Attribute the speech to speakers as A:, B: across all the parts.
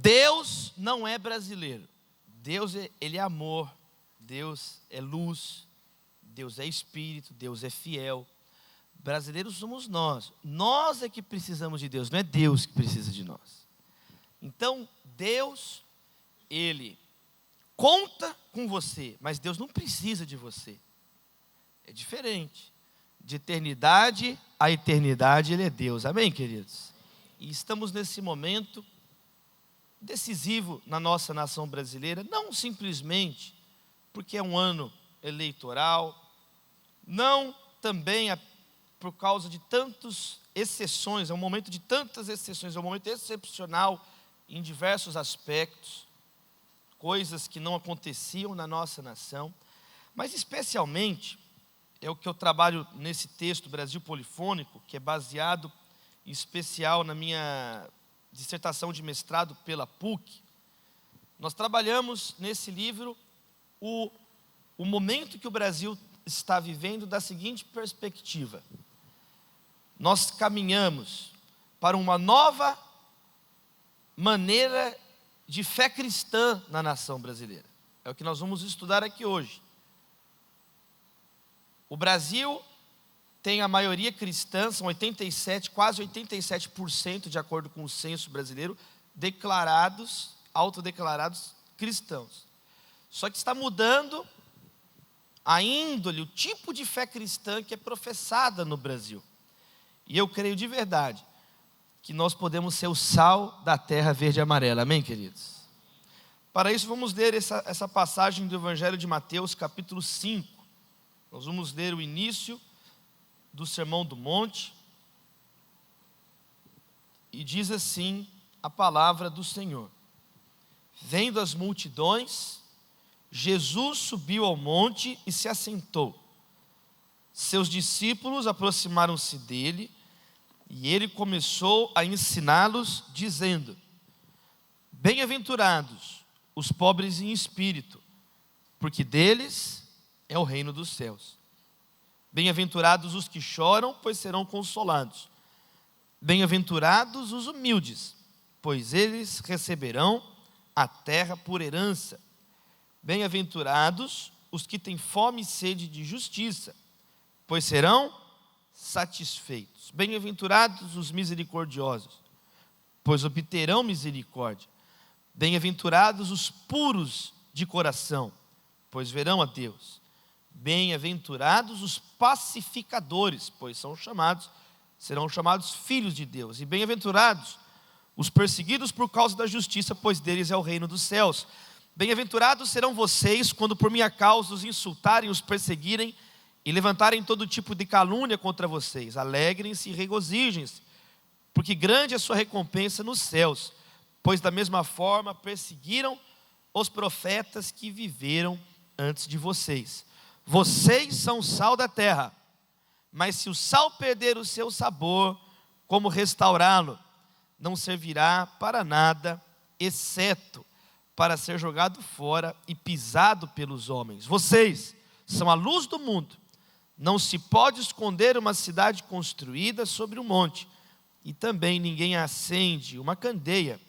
A: Deus não é brasileiro. Deus ele é amor, Deus é luz, Deus é espírito, Deus é fiel. Brasileiros somos nós. Nós é que precisamos de Deus, não é Deus que precisa de nós. Então, Deus, ele conta com você, mas Deus não precisa de você. É diferente. De eternidade a eternidade, ele é Deus. Amém, queridos? E estamos nesse momento decisivo na nossa nação brasileira, não simplesmente porque é um ano eleitoral, não também por causa de tantas exceções, é um momento de tantas exceções, é um momento excepcional em diversos aspectos, coisas que não aconteciam na nossa nação, mas especialmente, é o que eu trabalho nesse texto, Brasil Polifônico, que é baseado em especial na minha dissertação de mestrado pela PUC. Nós trabalhamos nesse livro o momento que o Brasil está vivendo da seguinte perspectiva. Nós caminhamos para uma nova maneira de fé cristã na nação brasileira. É o que nós vamos estudar aqui hoje. O Brasil tem a maioria cristã, são 87, quase 87%, de acordo com o censo brasileiro, declarados, autodeclarados cristãos. Só que está mudando a índole, o tipo de fé cristã que é professada no Brasil. E eu creio de verdade que nós podemos ser o sal da terra verde e amarela. Amém, queridos? Para isso vamos ler essa passagem do Evangelho de Mateus, capítulo 5. Nós vamos ler o início do Sermão do Monte. E diz assim a palavra do Senhor. Vendo as multidões, Jesus subiu ao monte e se assentou. Seus discípulos aproximaram-se dele e ele começou a ensiná-los, dizendo: Bem-aventurados os pobres em espírito, porque deles é o reino dos céus. Bem-aventurados os que choram, pois serão consolados. Bem-aventurados os humildes, pois eles receberão a terra por herança. Bem-aventurados os que têm fome e sede de justiça, pois serão satisfeitos. Bem-aventurados os misericordiosos, pois obterão misericórdia. Bem-aventurados os puros de coração, pois verão a Deus. Bem-aventurados os pacificadores, pois serão chamados filhos de Deus. E bem-aventurados os perseguidos por causa da justiça, pois deles é o reino dos céus. Bem-aventurados serão vocês quando por minha causa os insultarem, os perseguirem e levantarem todo tipo de calúnia contra vocês. Alegrem-se e regozijem-se, porque grande é a sua recompensa nos céus, pois da mesma forma perseguiram os profetas que viveram antes de vocês. Vocês são o sal da terra, mas se o sal perder o seu sabor, como restaurá-lo? Não servirá para nada, exceto para ser jogado fora e pisado pelos homens. Vocês são a luz do mundo. Não se pode esconder uma cidade construída sobre um monte. E também ninguém acende uma candeia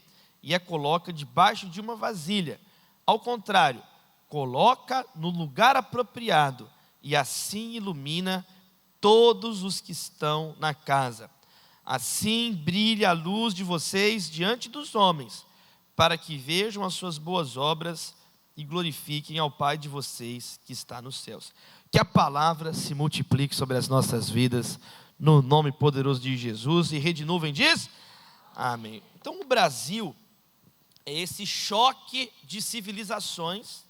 A: e a coloca debaixo de uma vasilha. Ao contrário, coloca no lugar apropriado e assim ilumina todos os que estão na casa. Assim brilha a luz de vocês diante dos homens, para que vejam as suas boas obras e glorifiquem ao Pai de vocês que está nos céus. Que a palavra se multiplique sobre as nossas vidas, no nome poderoso de Jesus. E Rede Nuvem diz: amém. Então o Brasil é esse choque de civilizações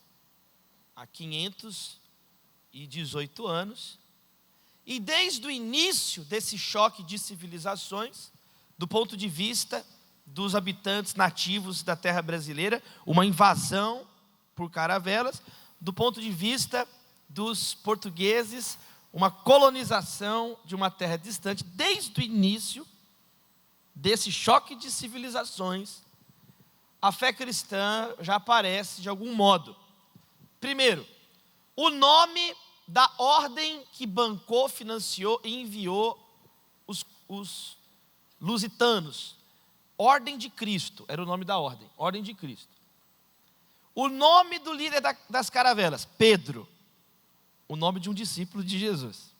A: há 518 anos. E desde o início desse choque de civilizações, do ponto de vista dos habitantes nativos da terra brasileira, uma invasão por caravelas, do ponto de vista dos portugueses, uma colonização de uma terra distante. Desde o início desse choque de civilizações, a fé cristã já aparece de algum modo. Primeiro, o nome da ordem que bancou, financiou e enviou os lusitanos. Ordem de Cristo, era o nome da ordem, Ordem de Cristo. O nome do líder das caravelas, Pedro, o nome de um discípulo de Jesus.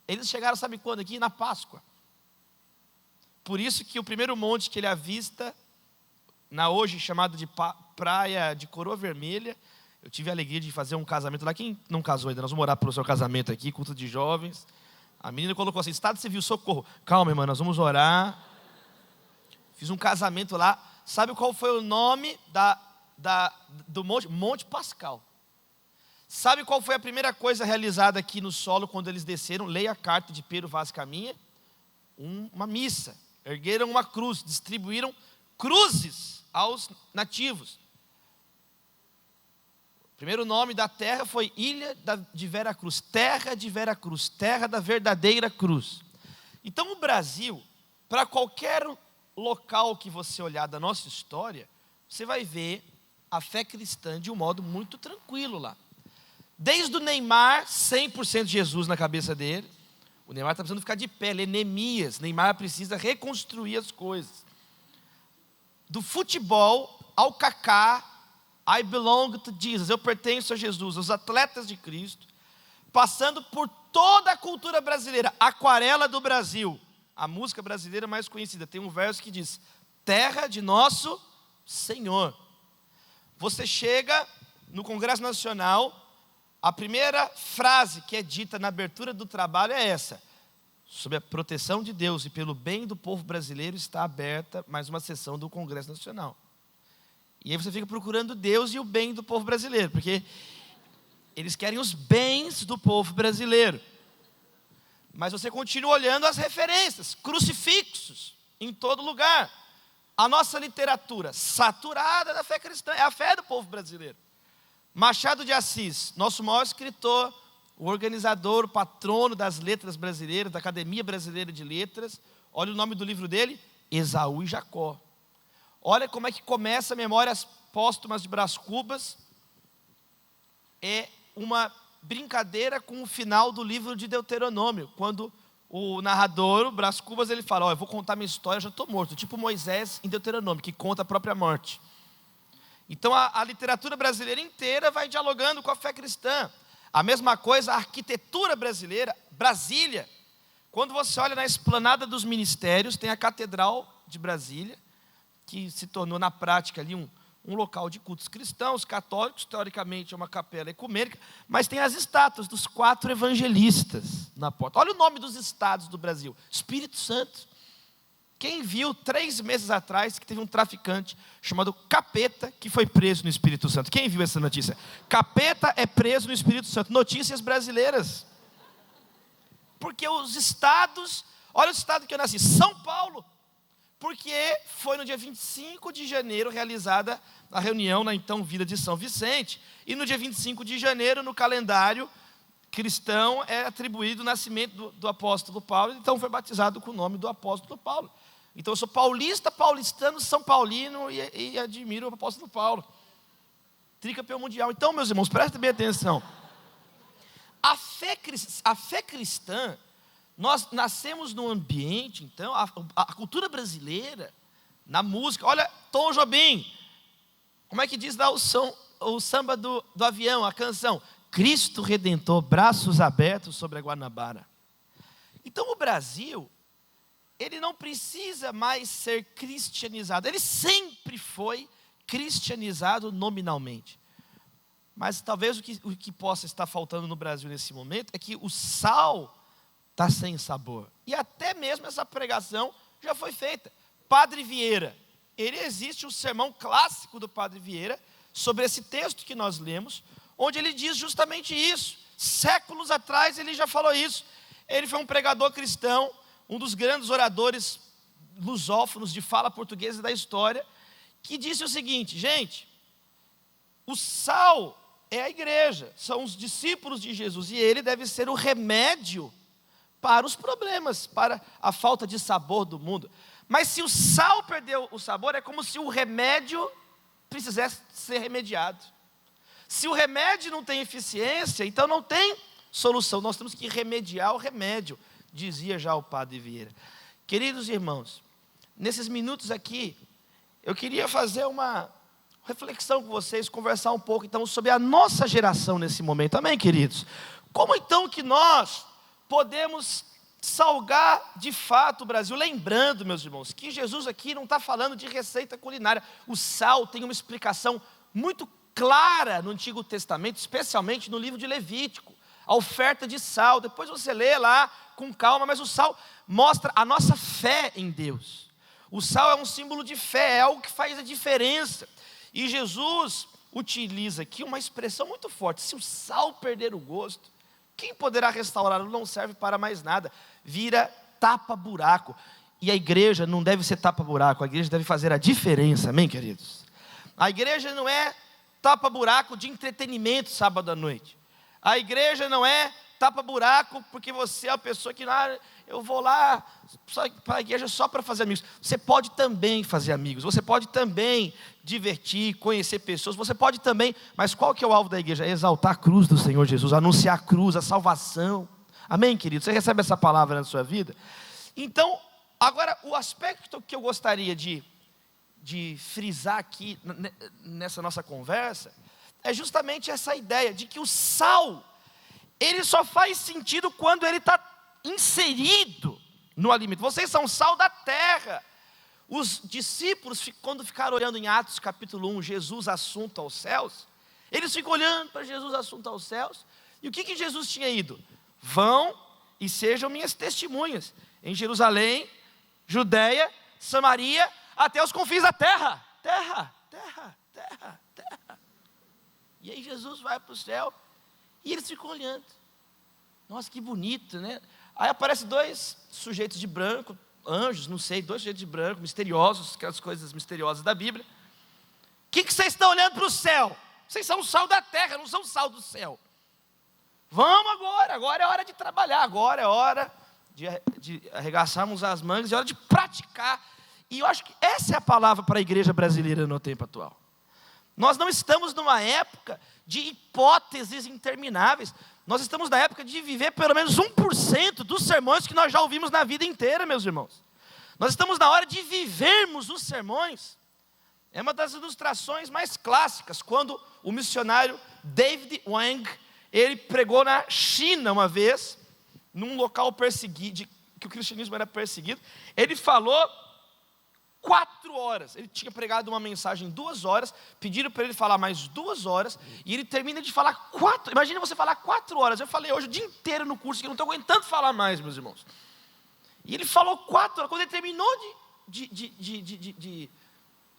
A: Eles chegaram, sabe quando aqui? Na Páscoa. Por isso que o primeiro monte que ele avista, na hoje chamada de Praia de Coroa Vermelha, eu tive a alegria de fazer um casamento lá. Quem não casou ainda? Nós vamos orar pelo seu casamento aqui, culto de jovens. A menina colocou assim, Estado Civil, socorro. Calma, irmã, nós vamos orar. Fiz um casamento lá. Sabe qual foi o nome do monte? Monte Pascal. Sabe qual foi a primeira coisa realizada aqui no solo quando eles desceram? Leia a carta de Pedro Vaz Caminha. Uma missa. Ergueram uma cruz, distribuíram cruzes aos nativos. O primeiro nome da terra foi Ilha de Vera Cruz, terra de Vera Cruz, terra da verdadeira cruz. Então o Brasil, para qualquer local que você olhar da nossa história, você vai ver a fé cristã de um modo muito tranquilo lá. Desde o Neymar, 100% Jesus na cabeça dele. O Neymar está precisando ficar de pé, ele é Neemias. Neymar precisa reconstruir as coisas. Do futebol ao Kaká, I belong to Jesus, eu pertenço a Jesus. Os atletas de Cristo, passando por toda a cultura brasileira, Aquarela do Brasil, a música brasileira mais conhecida. Tem um verso que diz, terra de nosso Senhor. Você chega no Congresso Nacional, a primeira frase que é dita na abertura do trabalho é essa: sob a proteção de Deus e pelo bem do povo brasileiro está aberta mais uma sessão do Congresso Nacional. E aí você fica procurando Deus e o bem do povo brasileiro, porque eles querem os bens do povo brasileiro. Mas você continua olhando as referências, crucifixos em todo lugar. A nossa literatura saturada da fé cristã, é a fé do povo brasileiro. Machado de Assis, nosso maior escritor, o organizador, o patrono das letras brasileiras, da Academia Brasileira de Letras. Olha o nome do livro dele, Esaú e Jacó. Olha como é que começa Memórias Póstumas de Brás Cubas. É uma brincadeira com o final do livro de Deuteronômio, quando o narrador, o Brás Cubas, ele fala, eu vou contar minha história, eu já estou morto, tipo Moisés em Deuteronômio, que conta a própria morte. Então a literatura brasileira inteira vai dialogando com a fé cristã. A mesma coisa a arquitetura brasileira, Brasília. Quando você olha na esplanada dos ministérios, tem a Catedral de Brasília, que se tornou na prática ali um local de cultos cristãos, católicos, teoricamente é uma capela ecumênica, mas tem as estátuas dos 4 evangelistas na porta. Olha o nome dos estados do Brasil, Espírito Santo. Quem viu 3 meses atrás que teve um traficante chamado Capeta que foi preso no Espírito Santo? Quem viu essa notícia? Capeta é preso no Espírito Santo. Notícias brasileiras. Porque os estados, olha o estado que eu nasci, São Paulo. Porque foi no dia 25 de janeiro realizada a reunião na então Vila de São Vicente. E no dia 25 de janeiro, no calendário cristão, é atribuído o nascimento do apóstolo Paulo. Então foi batizado com o nome do apóstolo Paulo. Então eu sou paulista, paulistano, são paulino e admiro o apóstolo Paulo. Tricampeão mundial. Então, meus irmãos, prestem bem atenção. A fé cristã, nós nascemos num ambiente, então, a cultura brasileira, na música, olha, Tom Jobim, como é que diz lá o samba do avião, a canção? Cristo Redentor, braços abertos sobre a Guanabara. Então o Brasil, ele não precisa mais ser cristianizado, ele sempre foi cristianizado nominalmente. Mas talvez o que possa estar faltando no Brasil nesse momento é que o sal está sem sabor. E até mesmo essa pregação já foi feita. Padre Vieira, existe um sermão clássico do Padre Vieira sobre esse texto que nós lemos, onde ele diz justamente isso. Séculos atrás ele já falou isso. Ele foi um pregador cristão, um dos grandes oradores lusófonos de fala portuguesa da história, que disse o seguinte, gente, o sal é a igreja, são os discípulos de Jesus, e ele deve ser o remédio para os problemas, para a falta de sabor do mundo. Mas se o sal perdeu o sabor, é como se o remédio precisasse ser remediado. Se o remédio não tem eficiência, então não tem solução. Nós temos que remediar o remédio, dizia já o Padre Vieira. Queridos irmãos, nesses minutos aqui, eu queria fazer uma reflexão com vocês, conversar um pouco então sobre a nossa geração nesse momento, amém, queridos? Como então que nós podemos salgar de fato o Brasil? Lembrando, meus irmãos, que Jesus aqui não está falando de receita culinária. O sal tem uma explicação muito clara no Antigo Testamento, especialmente no livro de Levítico, a oferta de sal. Depois você lê lá com calma, mas o sal mostra a nossa fé em Deus. O sal é um símbolo de fé, é algo que faz a diferença. E Jesus utiliza aqui uma expressão muito forte: se o sal perder o gosto, quem poderá restaurá-lo? Não serve para mais nada, vira tapa-buraco. E a igreja não deve ser tapa-buraco, a igreja deve fazer a diferença, amém, queridos? A igreja não é tapa-buraco de entretenimento sábado à noite. A igreja não é tapa-buraco porque você é a pessoa que, eu vou lá para a igreja só para fazer amigos. Você pode também fazer amigos, você pode também divertir, conhecer pessoas, você pode também, mas qual que é o alvo da igreja? É exaltar a cruz do Senhor Jesus, anunciar a cruz, a salvação. Amém, querido? Você recebe essa palavra na sua vida? Então, agora, o aspecto que eu gostaria de frisar aqui nessa nossa conversa é justamente essa ideia de que o sal, ele só faz sentido quando ele está inserido no alimento. Vocês são sal da terra. Os discípulos, quando ficaram olhando em Atos capítulo 1, Jesus assunto aos céus, eles ficam olhando para Jesus assunto aos céus, e o que Jesus tinha ido? Vão e sejam minhas testemunhas em Jerusalém, Judeia, Samaria, até os confins da terra. Terra. E aí Jesus vai para o céu, e eles ficam olhando. Nossa, que bonito, né? Aí aparecem dois sujeitos de branco, anjos, não sei, dois sujeitos de branco, misteriosos, aquelas coisas misteriosas da Bíblia. O que vocês estão olhando para o céu? Vocês são o sal da terra, não são o sal do céu. Vamos agora é hora de trabalhar, agora é hora de arregaçarmos as mangas, é hora de praticar. E eu acho que essa é a palavra para a igreja brasileira no tempo atual. Nós não estamos numa época de hipóteses intermináveis. Nós estamos na época de viver pelo menos 1% dos sermões que nós já ouvimos na vida inteira, meus irmãos. Nós estamos na hora de vivermos os sermões. É uma das ilustrações mais clássicas, quando o missionário David Wang, ele pregou na China uma vez, num local perseguido, que o cristianismo era perseguido. Ele falou 4 horas, ele tinha pregado uma mensagem 2 horas, pediram para ele falar mais 2 horas, e ele termina de falar 4, imagina você falar 4 horas, eu falei hoje o dia inteiro no curso, que eu não estou aguentando falar mais, meus irmãos, e ele falou 4 horas, quando ele terminou de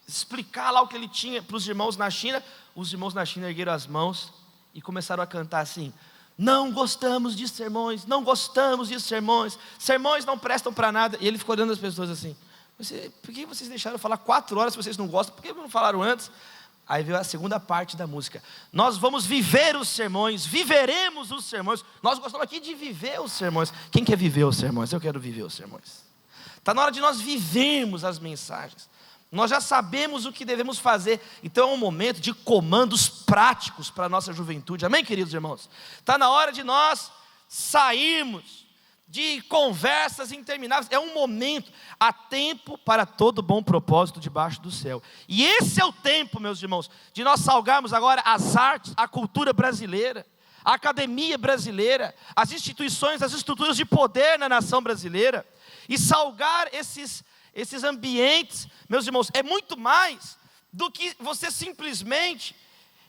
A: explicar lá o que ele tinha para os irmãos na China, os irmãos na China ergueram as mãos, e começaram a cantar assim: não gostamos de sermões, sermões não prestam para nada, e ele ficou olhando as pessoas assim: por que vocês deixaram falar 4 horas se vocês não gostam? Por que não falaram antes? Aí veio a segunda parte da música: nós vamos viver os sermões, viveremos os sermões. Nós gostamos aqui de viver os sermões. Quem quer viver os sermões? Eu quero viver os sermões. Está na hora de nós vivermos as mensagens. Nós já sabemos o que devemos fazer. Então é um momento de comandos práticos para a nossa juventude. Amém, queridos irmãos? Está na hora de nós sairmos de conversas intermináveis. É um momento, há tempo para todo bom propósito debaixo do céu. E esse é o tempo, meus irmãos, de nós salgarmos agora as artes, a cultura brasileira, a academia brasileira, as instituições, as estruturas de poder na nação brasileira, e salgar esses ambientes, meus irmãos. É muito mais do que você simplesmente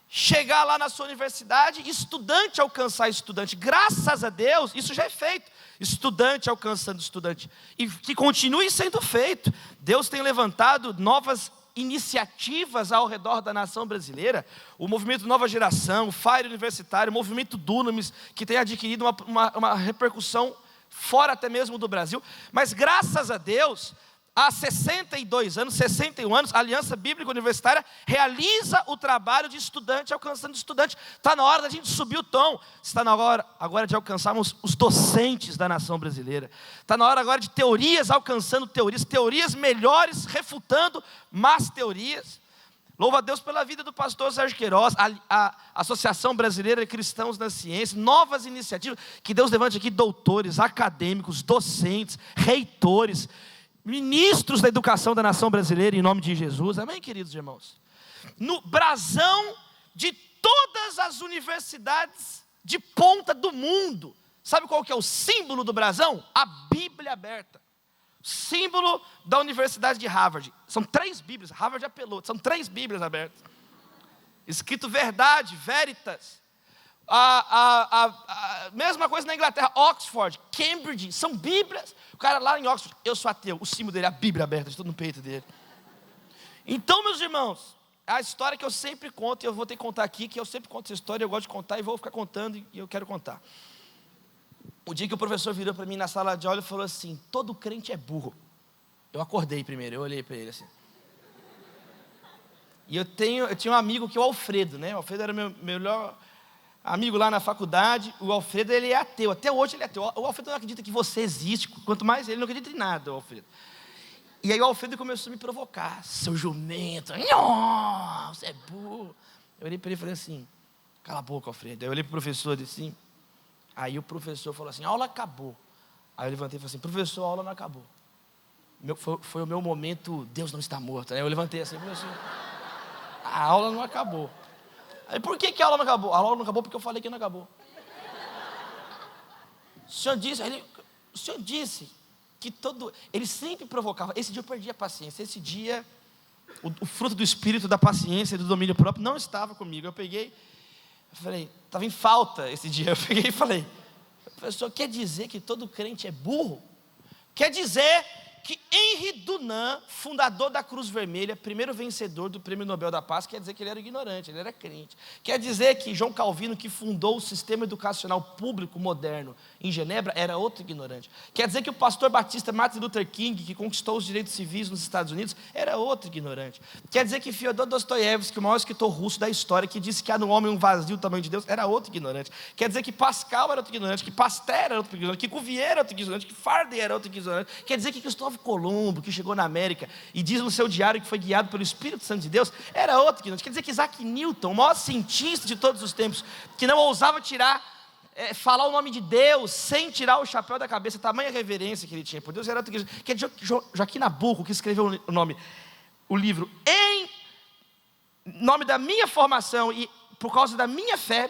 A: chegar lá na sua universidade, estudante alcançar estudante. Graças a Deus, isso já é feito. Estudante alcançando estudante. E que continue sendo feito. Deus tem levantado novas iniciativas ao redor da nação brasileira. O movimento Nova Geração, o FIRE Universitário, o movimento Dunamis, que tem adquirido uma repercussão fora até mesmo do Brasil. Mas graças a Deus, há 62 anos, 61 anos, a Aliança Bíblica Universitária realiza o trabalho de estudante alcançando estudante. Está na hora da gente subir o tom. Está na hora agora de alcançarmos os docentes da nação brasileira. Está na hora agora de teorias alcançando teorias, teorias melhores refutando más teorias. Louvo a Deus pela vida do pastor Sérgio Queiroz, a Associação Brasileira de Cristãos na Ciência, novas iniciativas, que Deus levante aqui doutores, acadêmicos, docentes, reitores, ministros da educação da nação brasileira, em nome de Jesus, amém, queridos irmãos? No brasão de todas as universidades de ponta do mundo, sabe qual que é o símbolo do brasão? A Bíblia aberta. Símbolo da Universidade de Harvard. São 3 Bíblias, Harvard apelou, são 3 Bíblias abertas. Escrito verdade, veritas. Mesma coisa na Inglaterra, Oxford, Cambridge, são Bíblias. O cara lá em Oxford, eu sou ateu, o símbolo dele é a Bíblia aberta, estou no peito dele. Então, meus irmãos, a história que eu sempre conto, e eu vou ter que contar aqui, que eu sempre conto essa história, eu gosto de contar e vou ficar contando, e eu quero contar. O dia que o professor virou para mim na sala de aula e falou assim: todo crente é burro. Eu acordei primeiro, eu olhei para ele assim. E eu tinha um amigo que é o Alfredo, né? O Alfredo era meu melhor amigo lá na faculdade. O Alfredo, ele é ateu, até hoje ele é ateu. O Alfredo não acredita que você existe, quanto mais ele não acredita em nada, o Alfredo. E aí o Alfredo começou a me provocar: seu jumento, você é burro. Eu olhei para ele e falei assim: cala a boca, Alfredo. Aí eu olhei para o professor e disse assim. Aí o professor falou assim: a aula acabou. Aí eu levantei e falei assim: professor, a aula não acabou. Foi o meu momento, Deus não está morto. Aí eu levantei assim: professor, a aula não acabou. Aí por que a aula não acabou? A aula não acabou porque eu falei que não acabou. O senhor disse que ele sempre provocava. Esse dia eu perdi a paciência. Esse dia, o fruto do espírito da paciência e do domínio próprio não estava comigo. Eu falei, estava em falta esse dia. Eu peguei e falei: professor, quer dizer que todo crente é burro? Quer dizer que Henri Dunant, fundador da Cruz Vermelha, primeiro vencedor do Prêmio Nobel da Paz, quer dizer que ele era ignorante, ele era crente. Quer dizer que João Calvino, que fundou o sistema educacional público moderno em Genebra, era outro ignorante. Quer dizer que o pastor batista Martin Luther King, que conquistou os direitos civis nos Estados Unidos, era outro ignorante. Quer dizer que Fyodor Dostoiévski, o maior escritor russo da história, que disse que há no homem um vazio do tamanho de Deus, era outro ignorante. Quer dizer que Pascal era outro ignorante, que Pasteur era outro ignorante, que Cuvier era outro ignorante, que Faraday era outro ignorante. Quer dizer que Cristóvão Colombo, que chegou na América e diz no seu diário que foi guiado pelo Espírito Santo de Deus, era outro ignorante. Quer dizer que Isaac Newton, o maior cientista de todos os tempos, que não ousava falar o nome de Deus sem tirar o chapéu da cabeça, tamanha reverência que ele tinha por Deus, era outro ignorante. Que Joaquim Nabuco, que escreveu o livro em nome da minha formação e por causa da minha fé,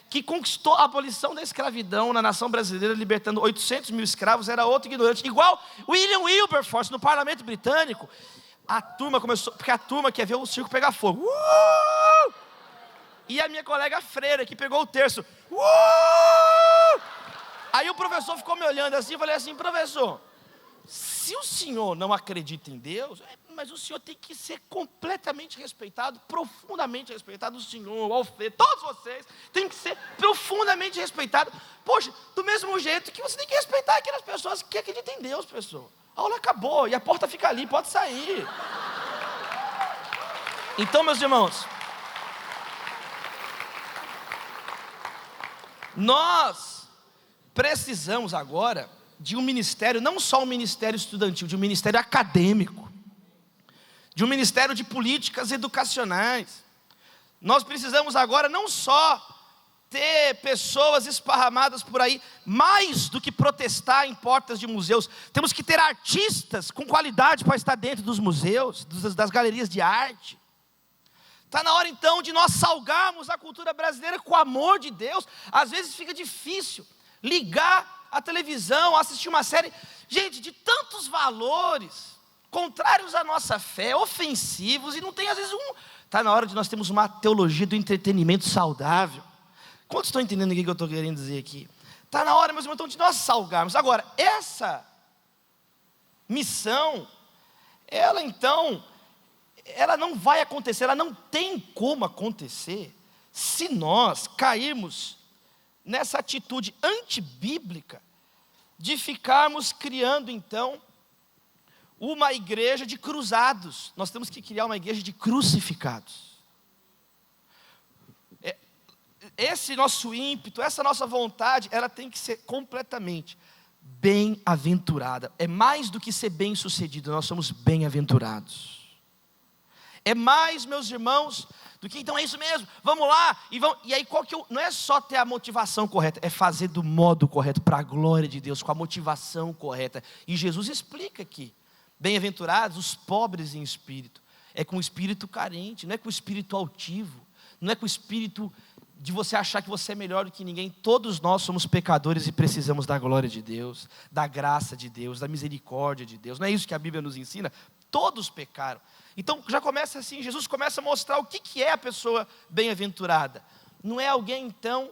A: que conquistou a abolição da escravidão na nação brasileira, libertando 800 mil escravos, era outro ignorante. Igual William Wilberforce no parlamento britânico. A turma começou, porque a turma quer ver o circo pegar fogo. E a minha colega freira, que pegou o terço. Aí o professor ficou me olhando assim, eu falei assim: professor, se o senhor não acredita em Deus, mas o senhor tem que ser completamente respeitado, profundamente respeitado. O senhor, o Alfredo, todos vocês têm que ser profundamente respeitados. Poxa, do mesmo jeito que você tem que respeitar aquelas pessoas que acreditam em Deus, pessoal. A aula acabou e a porta fica ali, pode sair. Então, meus irmãos, nós precisamos agora de um ministério, não só um ministério estudantil, de um ministério acadêmico, de um ministério de políticas educacionais. Nós precisamos agora não só ter pessoas esparramadas por aí, mais do que protestar em portas de museus, temos que ter artistas com qualidade para estar dentro dos museus, das galerias de arte. Está na hora então de nós salgarmos a cultura brasileira com o amor de Deus. Às vezes fica difícil ligar a televisão, assistir uma série, gente, de tantos valores contrários à nossa fé, ofensivos, e não tem às vezes Está na hora de nós termos uma teologia do entretenimento saudável. Quantos estão entendendo o que eu estou querendo dizer aqui? Está na hora, meus irmãos, então, de nós salgarmos. Agora, essa missão, ela não vai acontecer, ela não tem como acontecer, se nós cairmos nessa atitude antibíblica de ficarmos criando então uma igreja de cruzados. Nós temos que criar uma igreja de crucificados. Esse nosso ímpeto, essa nossa vontade, ela tem que ser completamente bem-aventurada. É mais do que ser bem-sucedido, nós somos bem-aventurados. É mais, meus irmãos, do que então é isso mesmo, vamos lá. E aí não é só ter a motivação correta, é fazer do modo correto, para a glória de Deus, com a motivação correta. E Jesus explica aqui, bem-aventurados os pobres em espírito. É com o espírito carente, não é com o espírito altivo, não é com o espírito de você achar que você é melhor do que ninguém. Todos nós somos pecadores e precisamos da glória de Deus, da graça de Deus, da misericórdia de Deus. Não é isso que a Bíblia nos ensina? Todos pecaram. Então já começa assim, Jesus começa a mostrar o que é a pessoa bem-aventurada. Não é alguém então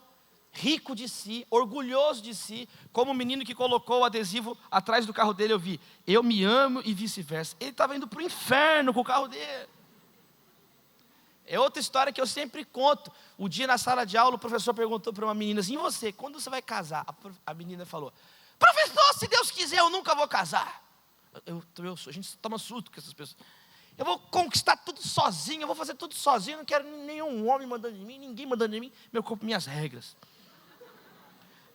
A: rico de si, orgulhoso de si, como o menino que colocou o adesivo atrás do carro dele. Eu vi, eu me amo e vice-versa. Ele estava indo para o inferno com o carro dele. É outra história que eu sempre conto. O dia na sala de aula, o professor perguntou para uma menina assim: e você, quando você vai casar? A menina falou: professor, se Deus quiser, eu nunca vou casar. A gente toma surto com essas pessoas. Eu vou conquistar tudo sozinho, eu vou fazer tudo sozinho, não quero nenhum homem mandando em mim, ninguém mandando em mim, meu corpo, minhas regras.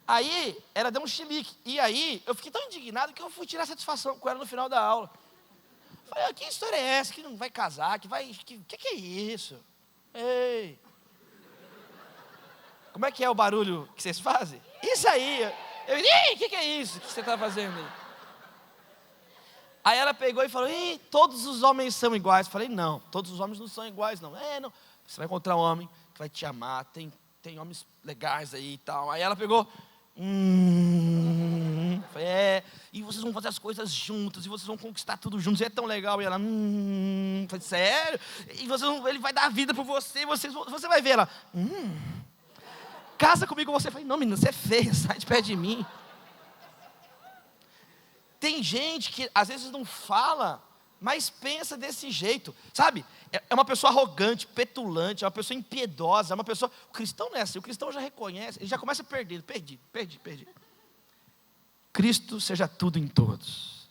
A: Aí, ela deu um chilique, e aí, eu fiquei tão indignado que eu fui tirar satisfação com ela no final da aula. Falei: que história é essa, que não vai casar, que é isso? Ei! Como é que é o barulho que vocês fazem? Isso aí! O que é isso que você está fazendo aí? Aí ela pegou e falou: todos os homens são iguais. Falei: não, todos os homens não são iguais, não. Não. Você vai encontrar um homem que vai te amar, tem homens legais aí e tal. Aí ela pegou: falei: e vocês vão fazer as coisas juntos, e vocês vão conquistar tudo juntos, e é tão legal. E ela: falei: sério? E ele vai dar a vida por você, você vai ver. Ela: casa comigo você. Falei: não, menina, você é feia, sai de perto de mim. Tem gente que às vezes não fala, mas pensa desse jeito, sabe? É uma pessoa arrogante, petulante, é uma pessoa impiedosa, é uma pessoa... O cristão não é assim, o cristão já reconhece, ele já começa perdendo, perdi. Cristo seja tudo em todos.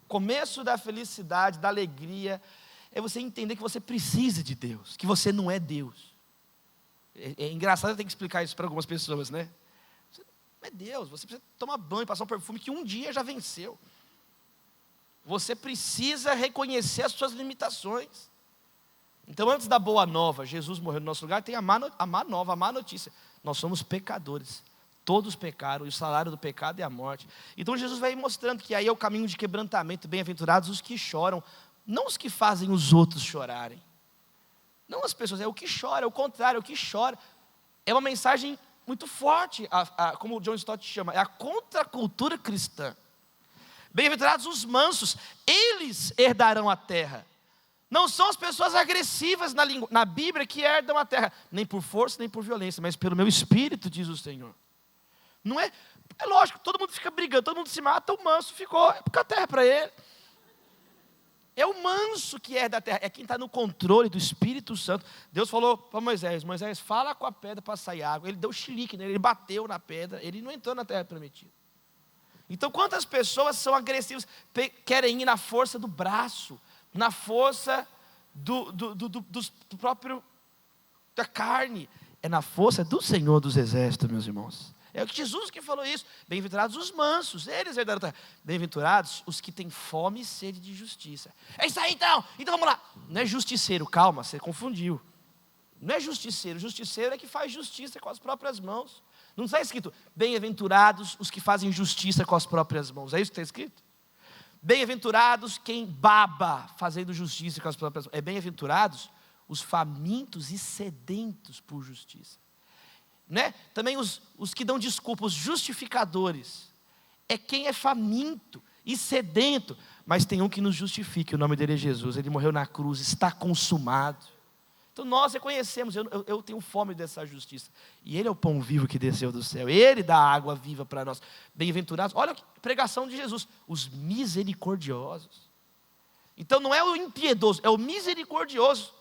A: O começo da felicidade, da alegria, é você entender que você precisa de Deus, que você não é Deus. É engraçado, eu tenho que explicar isso para algumas pessoas, né? Você não é Deus, você precisa tomar banho, passar um perfume que um dia já venceu. Você precisa reconhecer as suas limitações. Então, antes da boa nova, Jesus morreu no nosso lugar, tem a má nova, a má notícia. Nós somos pecadores. Todos pecaram, e o salário do pecado é a morte. Então, Jesus vai mostrando que aí é o caminho de quebrantamento. Bem-aventurados os que choram, não os que fazem os outros chorarem. Não as pessoas, é o que chora, é o contrário, é o que chora. É uma mensagem muito forte, como o John Stott chama, é a contracultura cristã. Bem-aventurados os mansos, eles herdarão a terra. Não são as pessoas agressivas na Bíblia que herdam a terra, nem por força, nem por violência, mas pelo meu espírito, diz o Senhor. Não é lógico, todo mundo fica brigando, todo mundo se mata, o manso ficou, porque a terra é para ele. É o manso que herda a terra, é quem está no controle do Espírito Santo. Deus falou para Moisés: fala com a pedra para sair água. Ele deu chilique nele, ele bateu na pedra, ele não entrou na terra prometida. Então, quantas pessoas são agressivas, querem ir na força do braço, na força do próprio, da carne. É na força do Senhor dos Exércitos, meus irmãos. É o que Jesus que falou isso. Bem-aventurados os mansos, eles herdaram a terra. Bem-aventurados os que têm fome e sede de justiça. É isso aí então vamos lá. Não é justiceiro, calma, você confundiu. Não é justiceiro, justiceiro é que faz justiça com as próprias mãos. Não está escrito: bem-aventurados os que fazem justiça com as próprias mãos. É isso que está escrito? Bem-aventurados quem baba fazendo justiça com as próprias mãos. É bem-aventurados os famintos e sedentos por justiça. Né? Também os que dão desculpa, os justificadores. É quem é faminto e sedento. Mas tem um que nos justifica, o nome dele é Jesus. Ele morreu na cruz, está consumado. Então nós reconhecemos, eu tenho fome dessa justiça. E Ele é o pão vivo que desceu do céu. Ele dá a água viva para nós. Bem-aventurados, olha a pregação de Jesus. Os misericordiosos. Então não é o impiedoso, é o misericordioso.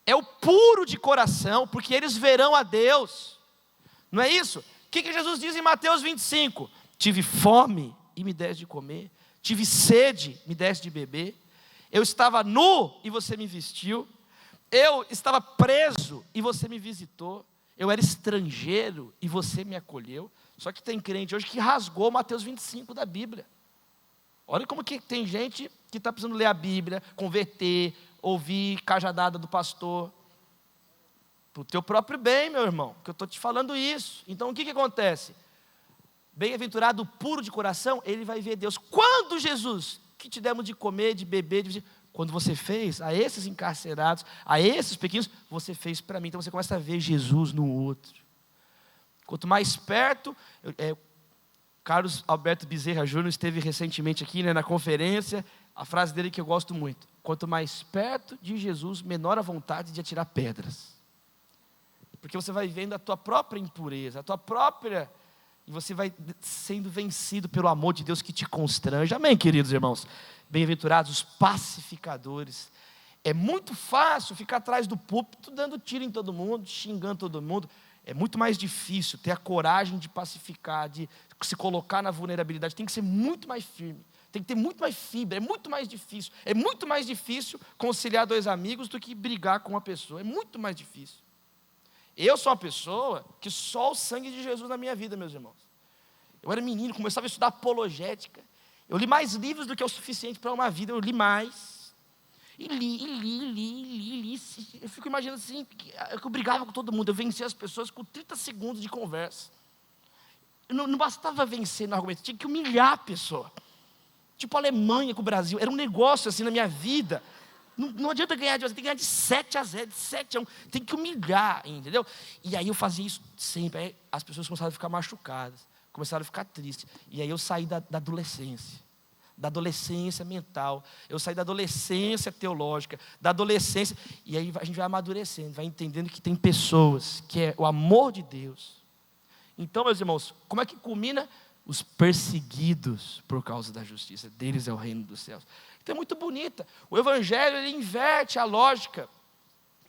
A: É o puro de coração, porque eles verão a Deus. Não é isso? O que Jesus diz em Mateus 25? Tive fome e me deste de comer. Tive sede, me deste de beber. Eu estava nu e você me vestiu. Eu estava preso e você me visitou. Eu era estrangeiro e você me acolheu. Só que tem crente hoje que rasgou Mateus 25 da Bíblia. Olha como que tem gente que está precisando ler a Bíblia, converter,
B: ouvir cajadada do pastor. Para o teu próprio bem, meu irmão, que eu estou te falando isso. Então o que acontece? Bem-aventurado o puro de coração, ele vai ver Deus. Quando Jesus, que te demos de comer, de beber, quando você fez a esses encarcerados, a esses pequenos, você fez para mim. Então você começa a ver Jesus no outro. Quanto mais perto, Carlos Alberto Bezerra Júnior esteve recentemente aqui, na conferência, a frase dele que eu gosto muito: quanto mais perto de Jesus, menor a vontade de atirar pedras. Porque você vai vendo a tua própria impureza, a tua própria... E você vai sendo vencido pelo amor de Deus que te constrange. Amém, queridos irmãos? Bem-aventurados os pacificadores. É muito fácil ficar atrás do púlpito dando tiro em todo mundo, xingando todo mundo. É muito mais difícil ter a coragem de pacificar, de se colocar na vulnerabilidade. Tem que ser muito mais firme, tem que ter muito mais fibra. É muito mais difícil. É muito mais difícil conciliar dois amigos do que brigar com uma pessoa. É muito mais difícil. Eu sou uma pessoa que só o sangue de Jesus na minha vida, meus irmãos. Eu era menino, começava a estudar apologética. Eu li mais livros do que é o suficiente para uma vida. Eu li mais. E li. Eu fico imaginando assim, eu brigava com todo mundo. Eu vencia as pessoas com 30 segundos de conversa. Não bastava vencer no argumento, tinha que humilhar a pessoa. Tipo a Alemanha com o Brasil. Era um negócio assim na minha vida. Não adianta ganhar de 1, tem que ganhar de 7-0, de 7-1, tem que humilhar, entendeu? E aí eu fazia isso sempre, aí as pessoas começaram a ficar machucadas, começaram a ficar tristes, e aí eu saí da adolescência mental, eu saí da adolescência teológica, da adolescência, e aí a gente vai amadurecendo, vai entendendo que tem pessoas, que é o amor de Deus. Então, meus irmãos, como é que culmina? Os perseguidos por causa da justiça, deles é o reino dos céus. Então é muito bonita. O Evangelho, ele inverte a lógica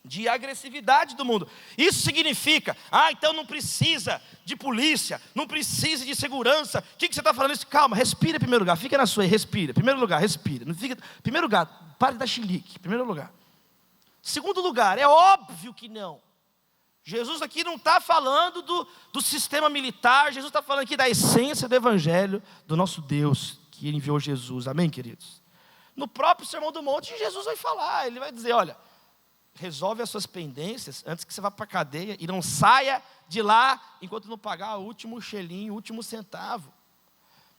B: de agressividade do mundo. Isso significa, então não precisa de polícia, não precisa de segurança. O que você está falando isso? Calma, respira em primeiro lugar, fica na sua aí, respira. Primeiro lugar, respira. Não fica... Primeiro lugar, pare de dar chilique, primeiro lugar. Segundo lugar, é óbvio que não. Jesus aqui não está falando do sistema militar, Jesus está falando aqui da essência do Evangelho, do nosso Deus, que Ele enviou Jesus. Amém, queridos? No próprio Sermão do Monte, Jesus vai falar, Ele vai dizer, olha, resolve as suas pendências antes que você vá para a cadeia e não saia de lá enquanto não pagar o último xelinho, o último centavo.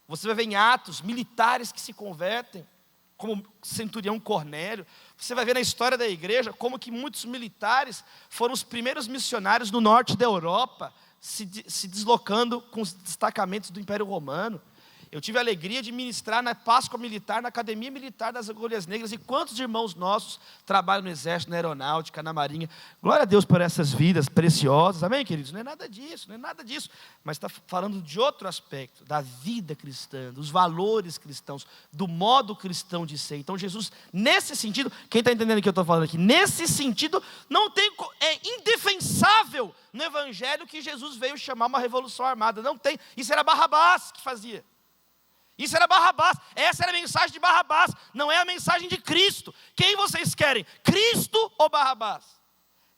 B: Você vai ver em Atos, militares que se convertem, como centurião Cornélio. Você vai ver na história da igreja como que muitos militares foram os primeiros missionários no norte da Europa, se deslocando com os destacamentos do Império Romano. Eu tive a alegria de ministrar na Páscoa Militar, na Academia Militar das Agulhas Negras. E quantos irmãos nossos trabalham no Exército, na Aeronáutica, na Marinha. Glória a Deus por essas vidas preciosas. Amém, queridos? Não é nada disso. Mas está falando de outro aspecto, da vida cristã, dos valores cristãos, do modo cristão de ser. Então Jesus, nesse sentido, quem está entendendo o que eu estou falando aqui? Nesse sentido, é indefensável no Evangelho que Jesus veio chamar uma revolução armada. Não tem. Isso era Barrabás que fazia. Isso era Barrabás, essa era a mensagem de Barrabás, não é a mensagem de Cristo. Quem vocês querem, Cristo ou Barrabás?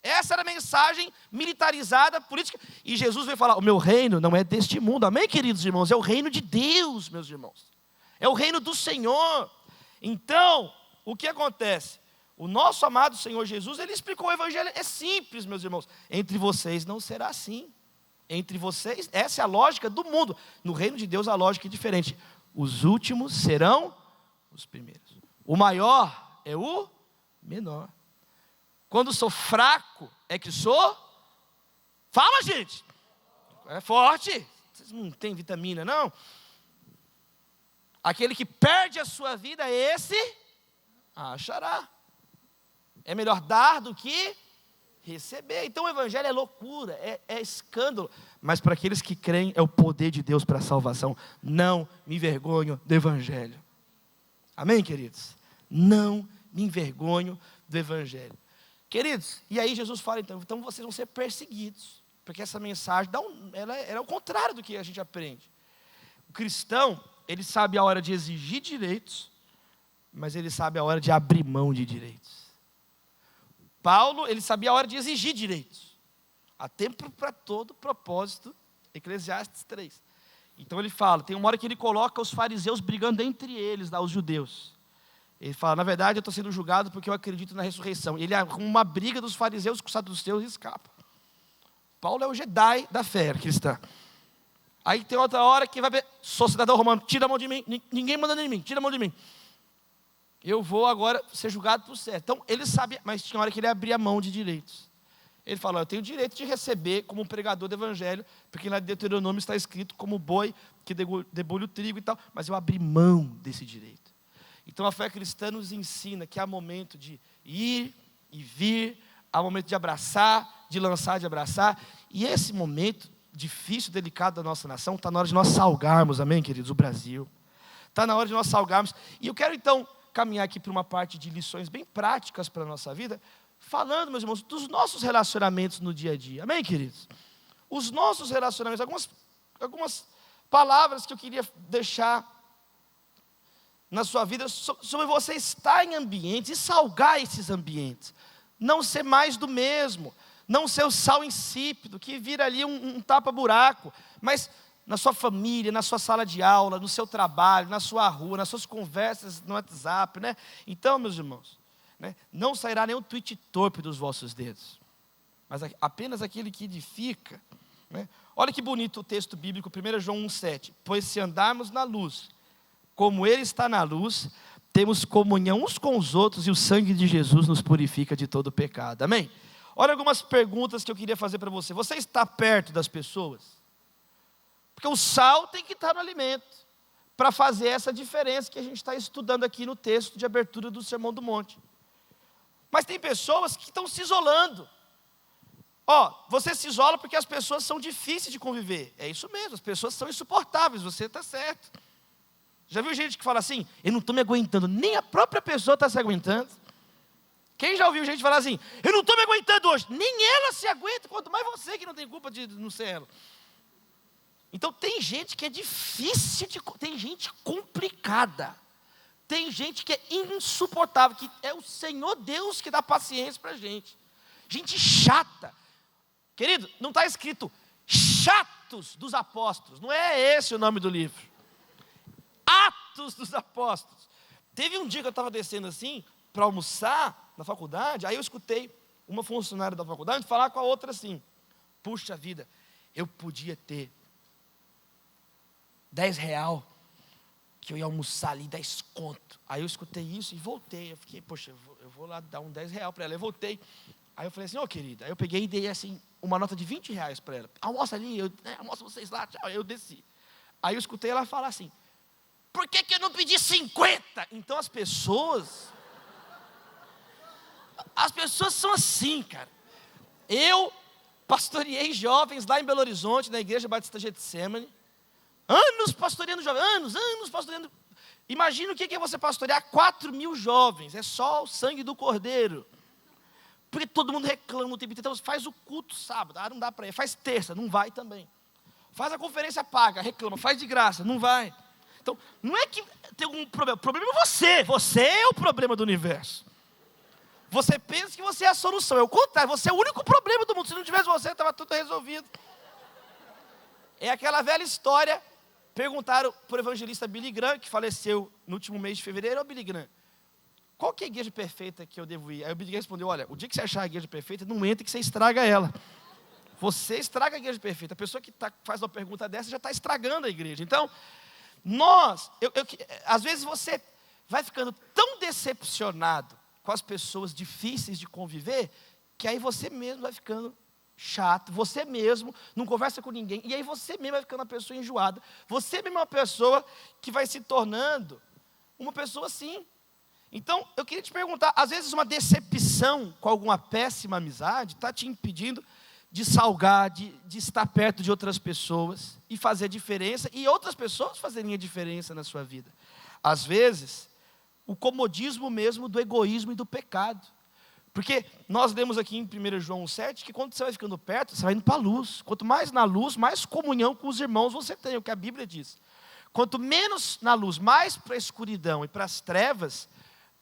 B: Essa era a mensagem militarizada, política. E Jesus veio falar, o meu reino não é deste mundo. Amém, queridos irmãos? É o reino de Deus, meus irmãos. É o reino do Senhor. Então, o que acontece? O nosso amado Senhor Jesus, Ele explicou o Evangelho, é simples, meus irmãos. Entre vocês não será assim. Entre vocês, essa é a lógica do mundo. No reino de Deus a lógica é diferente. Os últimos serão os primeiros. O maior é o menor. Quando sou fraco, é que sou... Fala, gente! É forte. Vocês não têm vitamina, não? Aquele que perde a sua vida, esse achará. É melhor dar do que receber. Então o Evangelho é loucura, é escândalo. Mas para aqueles que creem, é o poder de Deus para a salvação. Não me envergonho do Evangelho. Amém, queridos? Não me envergonho do Evangelho. Queridos, e aí Jesus fala então vocês vão ser perseguidos. Porque essa mensagem, ela é o contrário do que a gente aprende. O cristão, ele sabe a hora de exigir direitos, mas ele sabe a hora de abrir mão de direitos. Paulo, ele sabia a hora de exigir direitos. Há tempo para todo propósito, Eclesiastes 3. Então ele fala, tem uma hora que ele coloca os fariseus brigando entre eles, lá, os judeus. Ele fala, na verdade eu estou sendo julgado porque eu acredito na ressurreição. Ele arruma uma briga dos fariseus com os saduceus e escapa. Paulo é o Jedi da fé cristã. Aí tem outra hora que vai ver, sou cidadão romano, tira a mão de mim, ninguém manda em mim, tira a mão de mim. Eu vou agora ser julgado por certo. Então ele sabia, mas tinha hora que ele abria mão de direitos. Ele falou, eu tenho o direito de receber como um pregador do evangelho, porque lá em Deuteronômio está escrito como boi que debulha o trigo e tal, mas eu abri mão desse direito. Então a fé cristã nos ensina que há momento de ir e vir, há momento de abraçar, de lançar, de abraçar, e esse momento difícil, delicado da nossa nação, está na hora de nós salgarmos, amém, queridos, o Brasil. Está na hora de nós salgarmos, e eu quero então caminhar aqui para uma parte de lições bem práticas para a nossa vida, falando, meus irmãos, dos nossos relacionamentos no dia a dia, amém, queridos? Os nossos relacionamentos, algumas palavras que eu queria deixar na sua vida, sobre você estar em ambientes e salgar esses ambientes, não ser mais do mesmo, não ser o sal insípido, que vira ali um tapa-buraco, mas na sua família, na sua sala de aula, no seu trabalho, na sua rua, nas suas conversas no WhatsApp, né? Então, meus irmãos, né, não sairá nenhum tweet torpe dos vossos dedos, mas apenas aquele que edifica, né? Olha que bonito o texto bíblico, 1 João 1,7, pois se andarmos na luz, como Ele está na luz, temos comunhão uns com os outros e o sangue de Jesus nos purifica de todo pecado, amém? Olha algumas perguntas que eu queria fazer para você. Você está perto das pessoas? Porque o sal tem que estar no alimento, para fazer essa diferença que a gente está estudando aqui no texto de abertura do Sermão do Monte. Mas tem pessoas que estão se isolando. Você se isola porque as pessoas são difíceis de conviver. É isso mesmo, as pessoas são insuportáveis, você está certo. Já viu gente que fala assim, eu não estou me aguentando, nem a própria pessoa está se aguentando. Quem já ouviu gente falar assim, eu não estou me aguentando hoje, nem ela se aguenta, quanto mais você que não tem culpa de não ser ela. Então tem gente que é difícil, tem gente complicada, tem gente que é insuportável, que é o Senhor Deus que dá paciência para a gente. Gente chata. Querido, não está escrito Chatos dos Apóstolos, não é esse o nome do livro. Atos dos Apóstolos. Teve um dia que eu estava descendo assim, para almoçar na faculdade, aí eu escutei uma funcionária da faculdade falar com a outra assim, puxa vida, eu podia ter R$10 que eu ia almoçar ali, 10 conto. Aí eu escutei isso e voltei, eu fiquei, poxa, eu vou lá dar um R$10 para ela, eu voltei, aí eu falei assim, querida, aí eu peguei e dei assim, uma nota de R$20 para ela, almoça ali, almoça vocês lá, tchau, eu desci. Aí eu escutei ela falar assim, por que eu não pedi 50? Então as pessoas são assim, cara. Eu pastoreei jovens lá em Belo Horizonte, na Igreja Batista Getsemane. Anos pastoreando jovens, anos pastoreando. Imagina o que é você pastorear 4.000 jovens. É só o sangue do Cordeiro. Porque todo mundo reclama o tempo inteiro. Então faz o culto sábado, não dá para ir. Faz terça, não vai também. Faz a conferência paga, reclama. Faz de graça, não vai. Então, não é que tem algum problema. O problema é você. Você é o problema do universo. Você pensa que você é a solução. É o contrário, você é o único problema do mundo. Se não tivesse você, estava tudo resolvido. É aquela velha história. Perguntaram para o evangelista Billy Graham, que faleceu no último mês de fevereiro. Billy Graham, qual que é a igreja perfeita que eu devo ir? Aí o Billy Graham respondeu, olha, o dia que você achar a igreja perfeita, não entra que você estraga ela. Você estraga a igreja perfeita. A pessoa que faz uma pergunta dessa já está estragando a igreja. Então, às vezes você vai ficando tão decepcionado com as pessoas difíceis de conviver, que aí você mesmo vai ficando chato, você mesmo não conversa com ninguém, e aí você mesmo vai ficando uma pessoa enjoada, você mesmo é uma pessoa que vai se tornando uma pessoa assim. Então, eu queria te perguntar, às vezes uma decepção com alguma péssima amizade está te impedindo de salgar, de estar perto de outras pessoas e fazer diferença, e outras pessoas fazerem a diferença na sua vida. Às vezes, o comodismo mesmo do egoísmo e do pecado. Porque nós lemos aqui em 1 João 1,7 que quando você vai ficando perto, você vai indo para a luz. Quanto mais na luz, mais comunhão com os irmãos você tem, é o que a Bíblia diz. Quanto menos na luz, mais para a escuridão e para as trevas,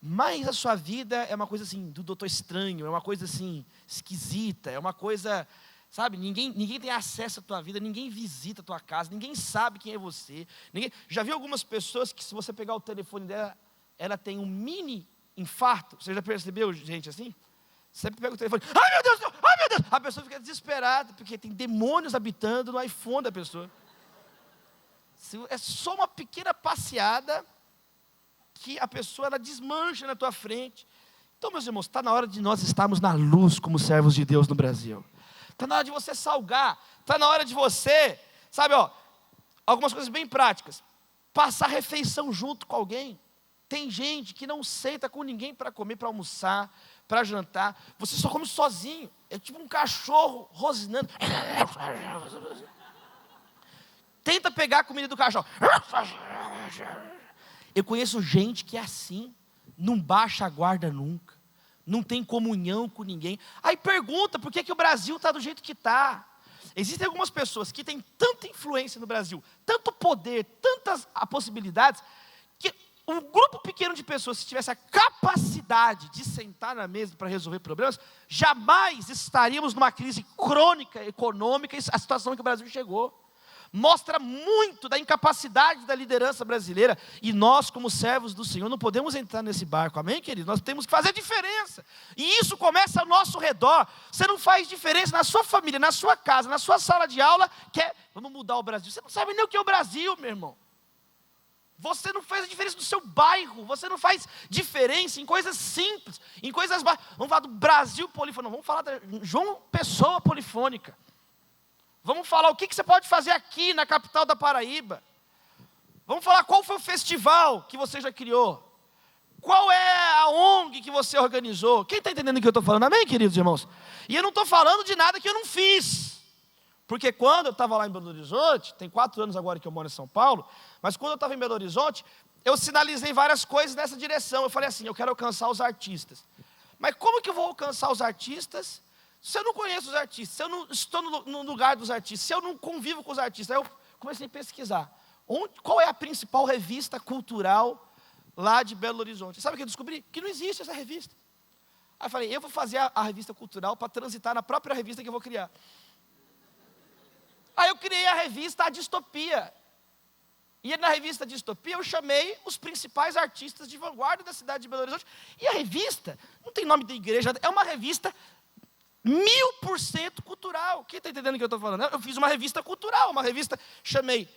B: mais a sua vida é uma coisa assim, do doutor estranho, é uma coisa assim, esquisita, é uma coisa, sabe, ninguém tem acesso à tua vida, ninguém visita a tua casa, ninguém sabe quem é você. Já viu algumas pessoas que se você pegar o telefone dela, ela tem um mini infarto. Você já percebeu, gente, assim? Sempre pega o telefone, ai meu Deus, ai meu Deus. A pessoa fica desesperada, porque tem demônios habitando no iPhone da pessoa. É só uma pequena passeada que a pessoa ela desmancha na tua frente. Então, meus irmãos, está na hora de nós estarmos na luz como servos de Deus no Brasil. Está na hora de você salgar. Está na hora de você, sabe, algumas coisas bem práticas. Passar refeição junto com alguém. Tem gente que não senta com ninguém para comer, para almoçar, para jantar. Você só come sozinho. É tipo um cachorro rosnando. Tenta pegar a comida do cachorro. Eu conheço gente que é assim. Não baixa a guarda nunca. Não tem comunhão com ninguém. Aí pergunta por que o Brasil está do jeito que está. Existem algumas pessoas que têm tanta influência no Brasil, tanto poder, tantas possibilidades, que um grupo pequeno de pessoas, se tivesse a capacidade de sentar na mesa para resolver problemas, jamais estaríamos numa crise crônica, econômica, a situação que o Brasil chegou. Mostra muito da incapacidade da liderança brasileira, e nós, como servos do Senhor, não podemos entrar nesse barco, amém, querido? Nós temos que fazer diferença, e isso começa ao nosso redor. Você não faz diferença na sua família, na sua casa, na sua sala de aula, vamos mudar o Brasil. Você não sabe nem o que é o Brasil, meu irmão. Você não faz a diferença no seu bairro, você não faz diferença em coisas simples, em coisas básicas. Vamos falar do Brasil polifônico, vamos falar da João Pessoa polifônica. Vamos falar o que você pode fazer aqui na capital da Paraíba. Vamos falar qual foi o festival que você já criou. Qual é a ONG que você organizou. Quem está entendendo o que eu estou falando? Amém, queridos irmãos? E eu não estou falando de nada que eu não fiz. Porque quando eu estava lá em Belo Horizonte, tem 4 anos agora que eu moro em São Paulo, mas quando eu estava em Belo Horizonte, eu sinalizei várias coisas nessa direção. Eu falei assim, eu quero alcançar os artistas. Mas como que eu vou alcançar os artistas se eu não conheço os artistas, se eu não estou no lugar dos artistas, se eu não convivo com os artistas? Aí eu comecei a pesquisar. Qual é a principal revista cultural lá de Belo Horizonte? Sabe o que eu descobri? Que não existe essa revista. Aí eu falei, eu vou fazer a revista cultural para transitar na própria revista que eu vou criar. Aí eu criei a revista A Distopia. E na revista Distopia eu chamei os principais artistas de vanguarda da cidade de Belo Horizonte. E a revista, não tem nome de igreja, é uma revista 1000% cultural. Quem está entendendo o que eu estou falando? Eu fiz uma revista cultural, chamei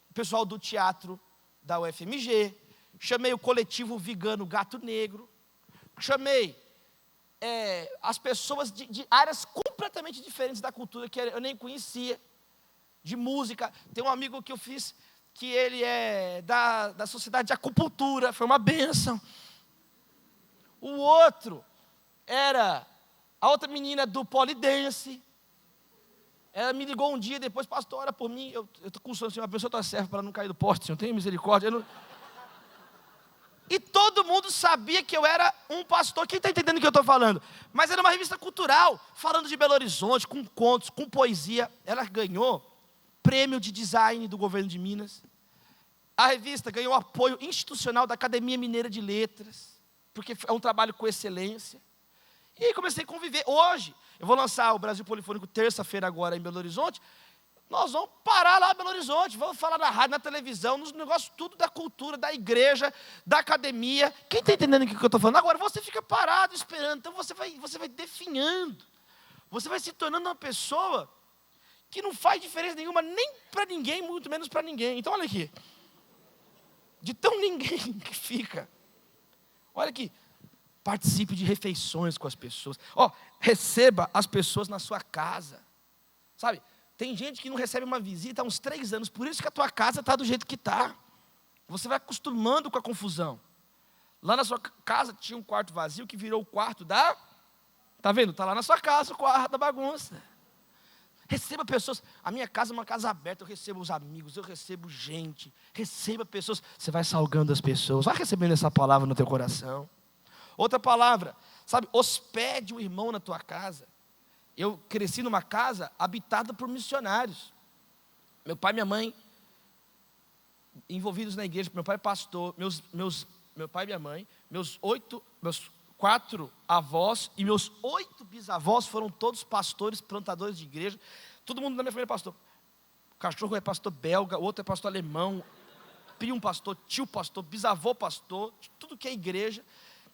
B: o pessoal do teatro da UFMG, chamei o coletivo vegano Gato Negro, chamei as pessoas de áreas completamente diferentes da cultura, que eu nem conhecia, de música. Tem um amigo que eu fiz, que ele é da Sociedade de Acupuntura, foi uma bênção. O outro era a outra menina do polidense. Ela me ligou um dia depois, pastor, ora por mim. Eu estou com sono, uma pessoa está serva para não cair do poste, Senhor, tenha misericórdia. E todo mundo sabia que eu era um pastor. Quem está entendendo o que eu estou falando? Mas era uma revista cultural, falando de Belo Horizonte, com contos, com poesia. Ela ganhou prêmio de design do governo de Minas. A revista ganhou apoio institucional da Academia Mineira de Letras, porque é um trabalho com excelência. E aí comecei a conviver. Hoje, eu vou lançar o Brasil Polifônico terça-feira agora em Belo Horizonte. Nós vamos parar lá em Belo Horizonte, vamos falar na rádio, na televisão, nos negócios tudo da cultura, da igreja, da academia. Quem está entendendo o que eu estou falando? Agora, você fica parado esperando, então você vai definhando. Você vai se tornando uma pessoa que não faz diferença nenhuma, nem para ninguém, muito menos para ninguém. Então, olha aqui. De tão ninguém que fica. Olha aqui. Participe de refeições com as pessoas. Receba as pessoas na sua casa. Sabe? Tem gente que não recebe uma visita há uns 3 anos. Por isso que a tua casa está do jeito que está. Você vai acostumando com a confusão. Lá na sua casa tinha um quarto vazio que virou o quarto da... Está vendo? Está lá na sua casa o quarto da bagunça. Receba pessoas. A minha casa é uma casa aberta. Eu recebo os amigos, eu recebo gente. Receba pessoas. Você vai salgando as pessoas. Vai recebendo essa palavra no teu coração. Outra palavra, sabe, hospede um irmão na tua casa. Eu cresci numa casa habitada por missionários. Meu pai e minha mãe, envolvidos na igreja, meu pai é pastor, meu pai e minha mãe, meus 4 avós e meus 8 bisavós foram todos pastores, plantadores de igreja. Todo mundo na minha família é pastor. O cachorro é pastor belga, o outro é pastor alemão. primo pastor, tio pastor, bisavô pastor, tudo que é igreja.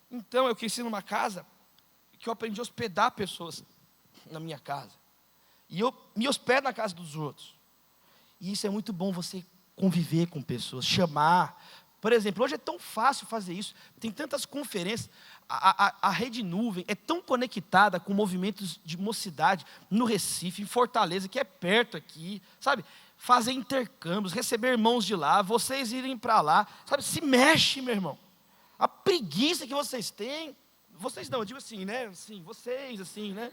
B: Então eu cresci numa casa que eu aprendi a hospedar pessoas na minha casa. E eu me hospedo na casa dos outros. E isso é muito bom, você conviver com pessoas, chamar. Por exemplo, hoje é tão fácil fazer isso, tem tantas conferências, a Rede Nuvem é tão conectada com movimentos de mocidade no Recife, em Fortaleza, que é perto aqui, sabe? Fazer intercâmbios, receber irmãos de lá, vocês irem para lá, sabe? Se mexe, meu irmão. A preguiça que vocês têm, vocês não, eu digo assim, né? Assim, vocês, assim, né?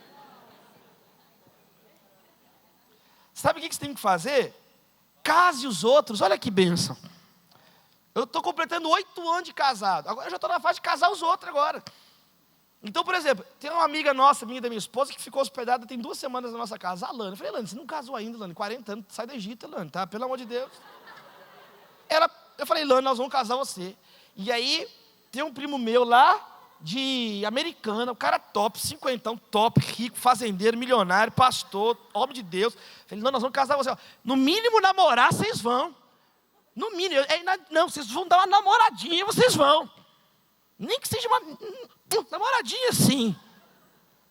B: Sabe o que você tem que fazer? Case os outros, olha que bênção. Eu estou completando 8 anos de casado, agora eu já estou na fase de casar os outros agora. Então, por exemplo, tem uma amiga nossa, minha e da minha esposa, que ficou hospedada tem 2 semanas na nossa casa, a Lana. Eu falei, Lana, você não casou ainda, Lana, 40 anos, sai do Egito, Lana, tá? Pelo amor de Deus. Eu falei, Lana, nós vamos casar você. E aí, tem um primo meu lá, de Americana, o cara top, 50, top, rico, fazendeiro, milionário, pastor, homem de Deus. Eu falei, nós vamos casar você. No mínimo namorar, vocês vão. No mínimo, não, vocês vão dar uma namoradinha, vocês vão. Nem que seja uma namoradinha, sim.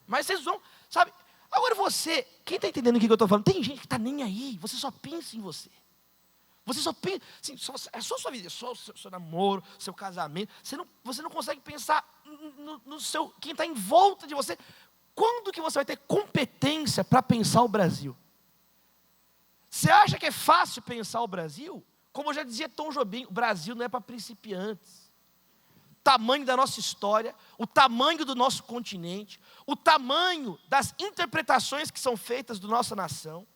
B: Mas vocês vão, sabe? Agora você, quem está entendendo o que eu estou falando? Tem gente que está nem aí, você só pensa em você. Você só pensa, assim, é só sua vida, é só o seu namoro, seu casamento. Você não consegue pensar no seu, quem está em volta de você. Quando que você vai ter competência para pensar o Brasil? Você acha que é fácil pensar o Brasil? Como eu já dizia Tom Jobim, o Brasil não é para principiantes. O tamanho da nossa história, o tamanho do nosso continente, o tamanho das interpretações que são feitas da nossa nação.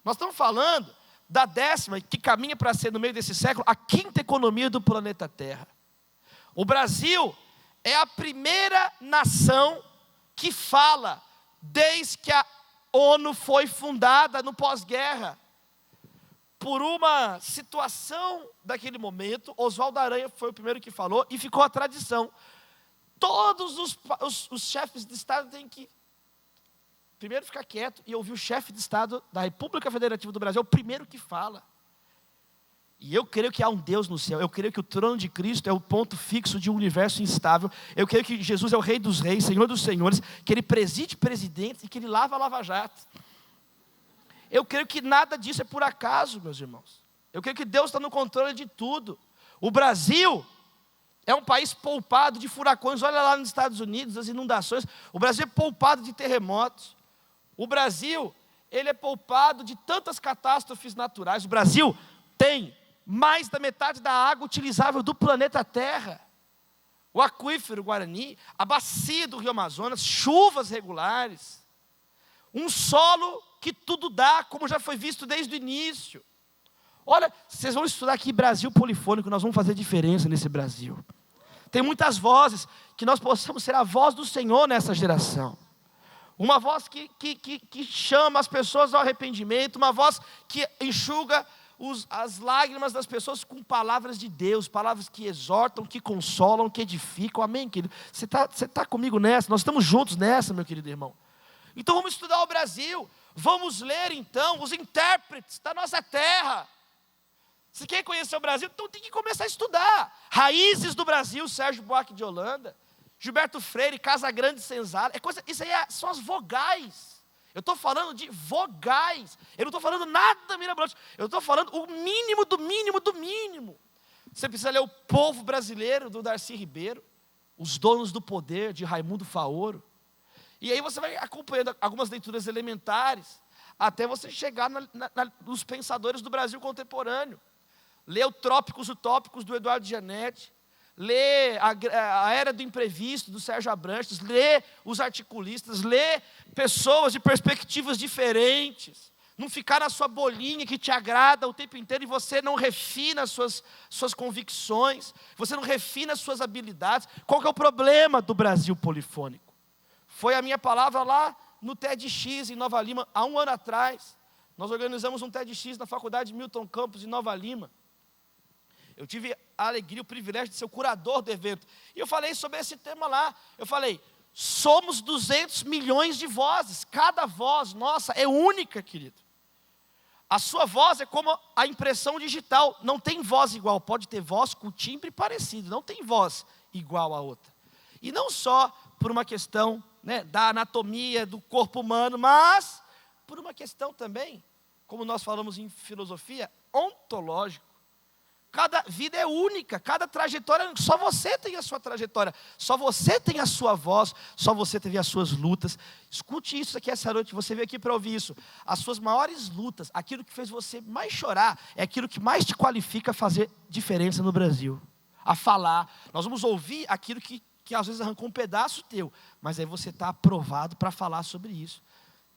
B: Nós estamos falando da 10ª, que caminha para ser, no meio desse século, a 5ª economia do planeta Terra. O Brasil é a primeira nação que fala, desde que a ONU foi fundada no pós-guerra, por uma situação daquele momento. Oswaldo Aranha foi o primeiro que falou, e ficou a tradição. Todos os chefes de Estado têm que primeiro ficar quieto e ouvir o chefe de Estado da República Federativa do Brasil, é o primeiro que fala. E eu creio que há um Deus no céu, eu creio que o trono de Cristo é o ponto fixo de um universo instável, eu creio que Jesus é o Rei dos Reis, Senhor dos Senhores, que Ele preside presidentes e que Ele lava jato. Eu creio que nada disso é por acaso, meus irmãos. Eu creio que Deus está no controle de tudo. O Brasil é um país poupado de furacões, olha lá nos Estados Unidos, as inundações. O Brasil é poupado de terremotos. O Brasil, ele é poupado de tantas catástrofes naturais. O Brasil tem mais da metade da água utilizável do planeta Terra. O aquífero Guarani, a bacia do Rio Amazonas, chuvas regulares. Um solo que tudo dá, como já foi visto desde o início. Olha, vocês vão estudar aqui Brasil polifônico, nós vamos fazer diferença nesse Brasil. Tem muitas vozes, que nós possamos ser a voz do Senhor nessa geração. Uma voz que chama as pessoas ao arrependimento, uma voz que enxuga as lágrimas das pessoas com palavras de Deus, palavras que exortam, que consolam, que edificam. Amém, querido? Você tá comigo nessa? Nós estamos juntos nessa, meu querido irmão. Então vamos estudar o Brasil, vamos ler então os intérpretes da nossa terra. Se quer conhecer o Brasil, então tem que começar a estudar. Raízes do Brasil, Sérgio Buarque de Holanda, Gilberto Freire, Casagrande Senzala, isso aí são as vogais. Eu estou falando de vogais. Eu não estou falando nada mirabolante. Eu estou falando o mínimo do mínimo do mínimo. Você precisa ler O Povo Brasileiro, do Darcy Ribeiro, Os Donos do Poder, de Raimundo Faoro. E aí você vai acompanhando algumas leituras elementares, até você chegar nos pensadores do Brasil contemporâneo. Lê o Trópicos Utópicos, do Eduardo Gianetti. Lê a Era do Imprevisto, do Sérgio Abrantes. Lê os articulistas. Lê pessoas de perspectivas diferentes. Não ficar na sua bolinha que te agrada o tempo inteiro e você não refina as suas convicções. Você não refina as suas habilidades. Qual que é o problema do Brasil polifônico? Foi a minha palavra lá no TEDx em Nova Lima, há 1 ano atrás. Nós organizamos um TEDx na Faculdade Milton Campos, em Nova Lima. Eu tive a alegria, o privilégio de ser o curador do evento. E eu falei sobre esse tema lá. Eu falei, somos 200 milhões de vozes. Cada voz nossa é única, querido. A sua voz é como a impressão digital, não tem voz igual, pode ter voz com timbre parecido, não tem voz igual a outra. E não só por uma questão, né, da anatomia do corpo humano, mas por uma questão também, como nós falamos em filosofia, ontológico. Cada vida é única, cada trajetória, só você tem a sua trajetória, só você tem a sua voz, só você teve as suas lutas. Escute isso aqui essa noite, você veio aqui para ouvir isso. As suas maiores lutas, aquilo que fez você mais chorar, é aquilo que mais te qualifica a fazer diferença no Brasil. A falar, nós vamos ouvir aquilo que às vezes arrancou um pedaço teu, mas aí você está aprovado para falar sobre isso.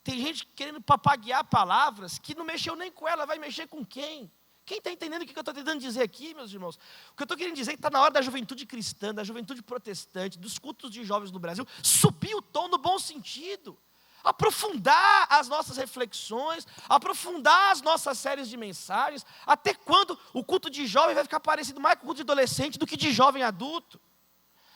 B: Tem gente querendo papaguear palavras que não mexeu nem com ela, vai mexer com quem? Quem está entendendo o que eu estou tentando dizer aqui, meus irmãos? O que eu estou querendo dizer é que está na hora da juventude cristã, da juventude protestante, dos cultos de jovens no Brasil, subir o tom no bom sentido, aprofundar as nossas reflexões, aprofundar as nossas séries de mensagens. Até quando o culto de jovem vai ficar parecido mais com o culto de adolescente do que de jovem adulto?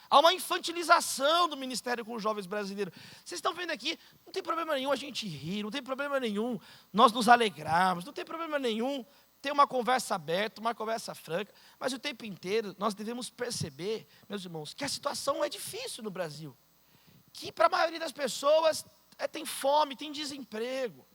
B: Há uma infantilização do ministério com os jovens brasileiros. Vocês estão vendo aqui, não tem problema nenhum a gente rir, não tem problema nenhum nós nos alegrarmos, não tem problema nenhum ter uma conversa aberta, uma conversa franca, mas o tempo inteiro nós devemos perceber, meus irmãos, que a situação é difícil no Brasil, que para a maioria das pessoas tem fome, tem desemprego,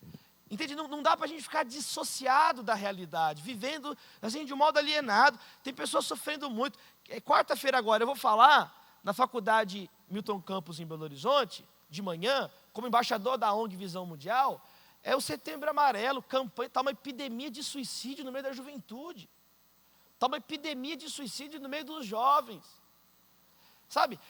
B: entende? Não dá para a gente ficar dissociado da realidade, vivendo assim de um modo alienado. Tem pessoas sofrendo muito. Quarta-feira agora eu vou falar na faculdade Milton Campos em Belo Horizonte, de manhã, como embaixador da ONG Visão Mundial. É o Setembro Amarelo, campanha, está uma epidemia de suicídio no meio da juventude. Está uma epidemia de suicídio no meio dos jovens. Sabe,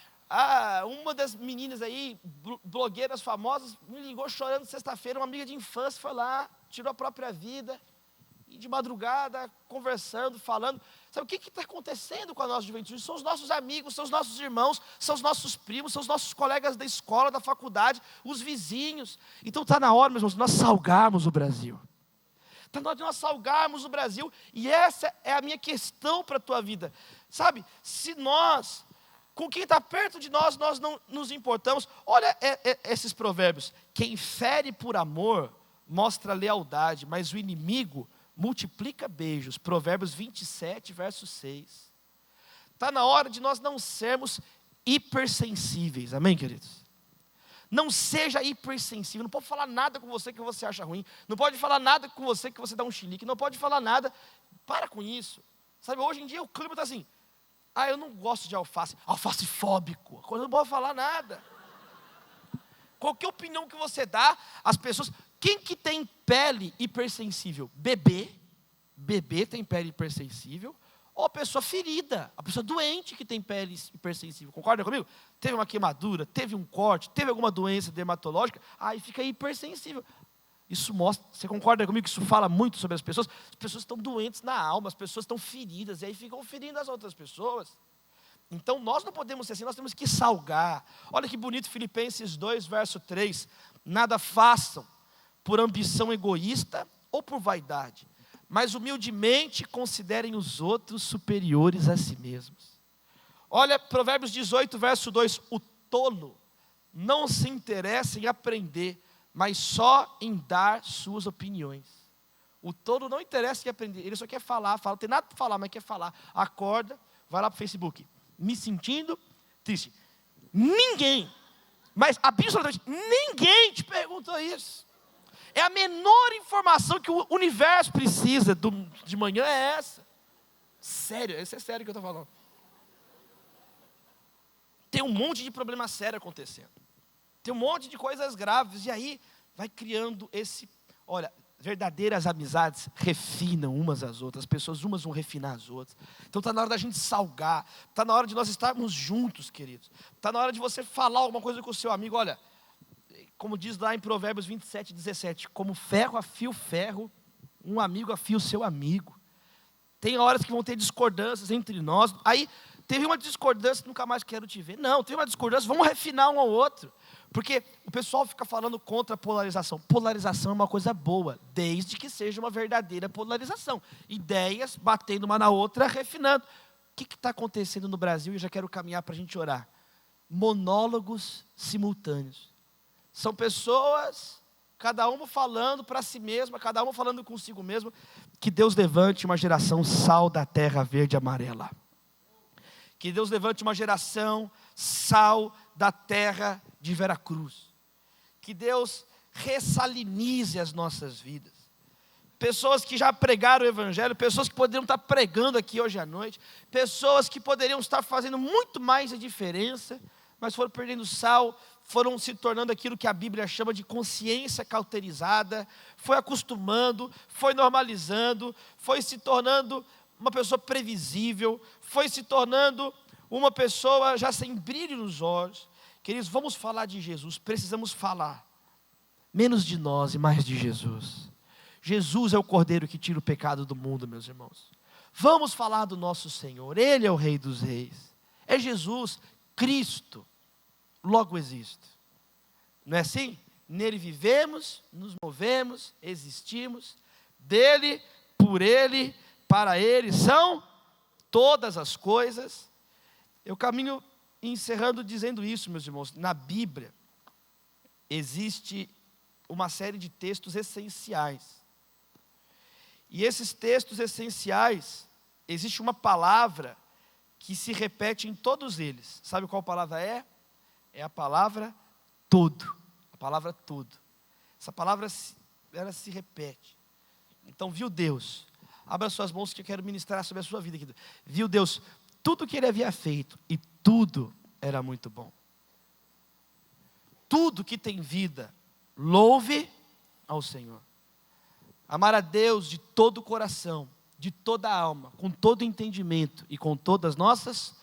B: uma das meninas aí, blogueiras famosas, me ligou chorando sexta-feira, uma amiga de infância foi lá, tirou a própria vida, e de madrugada, conversando, falando. Sabe o que está acontecendo com a nossa juventude? São os nossos amigos, são os nossos irmãos, são os nossos primos, são os nossos colegas da escola, da faculdade, os vizinhos. Então está na hora, meus irmãos, de nós salgarmos o Brasil. Está na hora de nós salgarmos o Brasil, e essa é a minha questão para a tua vida. Sabe, se nós, com quem está perto de nós, nós não nos importamos. Olha esses provérbios. Quem fere por amor, mostra lealdade, mas o inimigo multiplica beijos. Provérbios 27, verso 6. Está na hora de nós não sermos hipersensíveis, amém, queridos? Não seja hipersensível, não pode falar nada com você que você acha ruim, não pode falar nada com você que você dá um chilique, não pode falar nada, para com isso. Sabe, hoje em dia o clima está assim, eu não gosto de alface fóbico, eu não pode falar nada. Qualquer opinião que você dá, as pessoas... Quem que tem pele hipersensível? Bebê tem pele hipersensível, ou a pessoa ferida, a pessoa doente que tem pele hipersensível. Concorda comigo? Teve uma queimadura, teve um corte, teve alguma doença dermatológica, aí fica hipersensível. Isso mostra, você concorda comigo que isso fala muito sobre as pessoas? As pessoas estão doentes na alma, as pessoas estão feridas, e aí ficam ferindo as outras pessoas. Então nós não podemos ser assim, nós temos que salgar. Olha que bonito, Filipenses 2, verso 3. Nada façam por ambição egoísta ou por vaidade, mas humildemente considerem os outros superiores a si mesmos. Olha Provérbios 18, verso 2. O tolo não se interessa em aprender, mas só em dar suas opiniões. O tolo não interessa em aprender, ele só quer falar, não tem nada para falar, mas quer falar. Acorda, vai lá para o Facebook, me sentindo triste. Ninguém, mas absolutamente ninguém te perguntou isso. É a menor informação que o universo precisa de manhã é essa. Sério, isso é sério que eu estou falando. Tem um monte de problema sério acontecendo. Tem um monte de coisas graves. E aí vai criando olha, verdadeiras amizades refinam umas às outras. As pessoas umas vão refinar as outras. Então está na hora da gente salgar. Está na hora de nós estarmos juntos, queridos. Está na hora de você falar alguma coisa com o seu amigo. Olha, como diz lá em Provérbios 27, 17, como ferro afia o ferro, um amigo afia o seu amigo. Tem horas que vão ter discordâncias entre nós. Aí, teve uma discordância, nunca mais quero te ver. Não, teve uma discordância, vamos refinar um ao outro. Porque o pessoal fica falando contra a polarização. Polarização é uma coisa boa, desde que seja uma verdadeira polarização. Ideias batendo uma na outra, refinando. O que está acontecendo no Brasil? Eu já quero caminhar para a gente orar. Monólogos simultâneos. São pessoas cada uma falando para si mesma, cada uma falando consigo mesmo. Que Deus levante uma geração sal da terra verde e amarela. Que Deus levante uma geração sal da terra de Veracruz. Que Deus ressalinize as nossas vidas. Pessoas que já pregaram o Evangelho, pessoas que poderiam estar pregando aqui hoje à noite, pessoas que poderiam estar fazendo muito mais a diferença, mas foram perdendo sal, foram se tornando aquilo que a Bíblia chama de consciência cauterizada, foi acostumando, foi normalizando, foi se tornando uma pessoa previsível, foi se tornando uma pessoa já sem brilho nos olhos. Queridos, vamos falar de Jesus, precisamos falar, menos de nós e mais de Jesus. Jesus é o Cordeiro que tira o pecado do mundo, meus irmãos. Vamos falar do nosso Senhor, Ele é o Rei dos Reis. É Jesus, Cristo, logo existe. Não é assim? Nele vivemos, nos movemos, existimos. Dele, por Ele, para Ele, são todas as coisas. Eu caminho encerrando dizendo isso, meus irmãos. Na Bíblia, existe uma série de textos essenciais. E esses textos essenciais, existe uma palavra que se repete em todos eles. Sabe qual palavra é? É a palavra todo. A palavra todo. Essa palavra, ela se repete. Então, viu Deus? Abra suas mãos que eu quero ministrar sobre a sua vida aqui. Viu Deus? Tudo que Ele havia feito, e tudo era muito bom. Tudo que tem vida, louve ao Senhor. Amar a Deus de todo o coração, de toda a alma, com todo o entendimento e com todas as nossas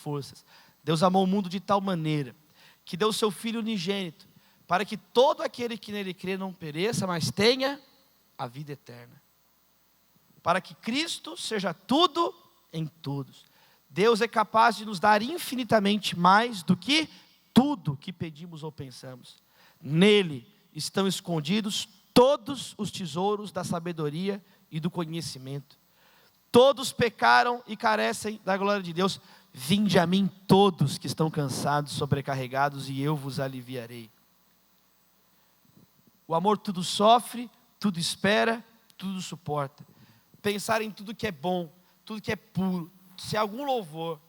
B: forças. Deus amou o mundo de tal maneira que deu o seu Filho unigênito, para que todo aquele que nele crê não pereça, mas tenha a vida eterna. Para que Cristo seja tudo em todos. Deus é capaz de nos dar infinitamente mais do que tudo que pedimos ou pensamos. Nele estão escondidos todos os tesouros da sabedoria e do conhecimento. Todos pecaram e carecem da glória de Deus. Vinde a mim todos que estão cansados, sobrecarregados, e eu vos aliviarei. O amor tudo sofre, tudo espera, tudo suporta. Pensar em tudo que é bom, tudo que é puro, se há algum louvor.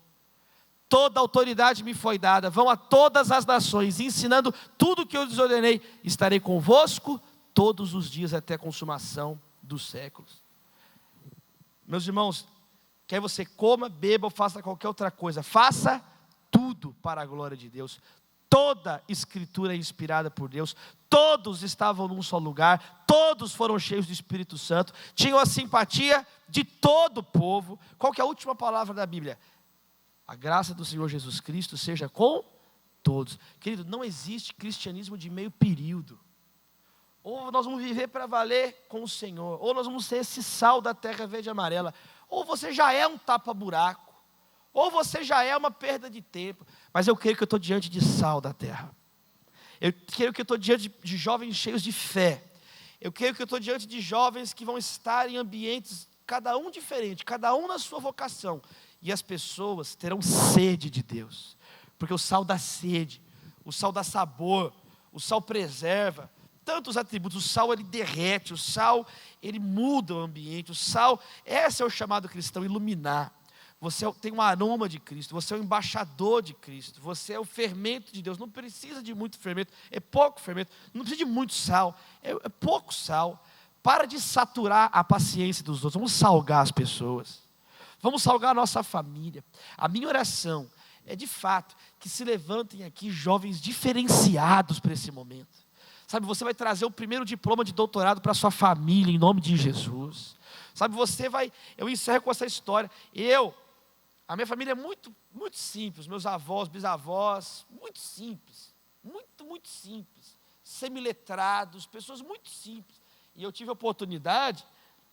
B: Toda autoridade me foi dada, vão a todas as nações, ensinando tudo que eu lhes ordenei. Estarei convosco todos os dias até a consumação dos séculos. Meus irmãos, quer você coma, beba ou faça qualquer outra coisa, faça tudo para a glória de Deus. Toda escritura é inspirada por Deus, todos estavam num só lugar, todos foram cheios do Espírito Santo, tinham a simpatia de todo o povo. Qual que é a última palavra da Bíblia? A graça do Senhor Jesus Cristo seja com todos. Querido, não existe cristianismo de meio período. Ou nós vamos viver para valer com o Senhor, ou nós vamos ser esse sal da terra verde e amarela, ou você já é um tapa-buraco, ou você já é uma perda de tempo. Mas eu creio que eu estou diante de sal da terra. Eu creio que eu estou diante de jovens cheios de fé. Eu creio que eu estou diante de jovens que vão estar em ambientes, cada um diferente, cada um na sua vocação. E as pessoas terão sede de Deus. Porque o sal dá sede, o sal dá sabor, o sal preserva. Tantos atributos, o sal ele derrete, o sal ele muda o ambiente, o sal, esse é o chamado cristão, iluminar. Você tem um aroma de Cristo, você é o embaixador de Cristo, você é o fermento de Deus. Não precisa de muito fermento, é pouco fermento, não precisa de muito sal, é pouco sal. Para de saturar a paciência dos outros, vamos salgar as pessoas, vamos salgar a nossa família. A minha oração é de fato que se levantem aqui jovens diferenciados para esse momento. Sabe, você vai trazer o primeiro diploma de doutorado para a sua família, em nome de Jesus. Sabe, eu encerro com essa história. A minha família é muito, muito simples. Meus avós, bisavós, muito simples. Muito, muito simples. Semiletrados, pessoas muito simples. E eu tive a oportunidade,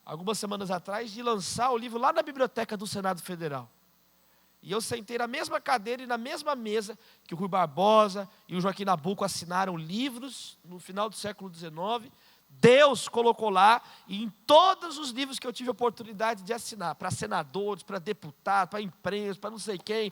B: algumas semanas atrás, de lançar o livro lá na biblioteca do Senado Federal. E eu sentei na mesma cadeira e na mesma mesa que o Rui Barbosa e o Joaquim Nabuco assinaram livros no final do século XIX. Deus colocou lá, e em todos os livros que eu tive a oportunidade de assinar, para senadores, para deputados, para imprensa, para não sei quem,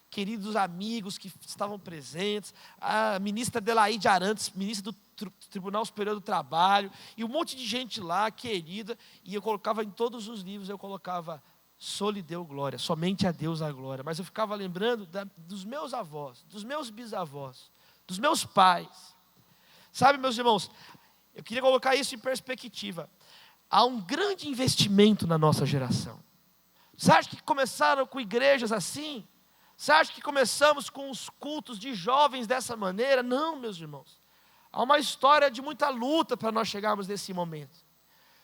B: queridos amigos que estavam presentes, a ministra Adelaide Arantes, ministra do Tribunal Superior do Trabalho, e um monte de gente lá, querida, e eu colocava em todos os livros, eu colocava, só lhe deu glória, somente a Deus a glória. Mas eu ficava lembrando dos meus avós, dos meus bisavós, dos meus pais. Sabe, meus irmãos, eu queria colocar isso em perspectiva. Há um grande investimento na nossa geração. Você acha que começaram com igrejas assim? Você acha que começamos com os cultos de jovens dessa maneira? Não, meus irmãos. Há uma história de muita luta para nós chegarmos nesse momento.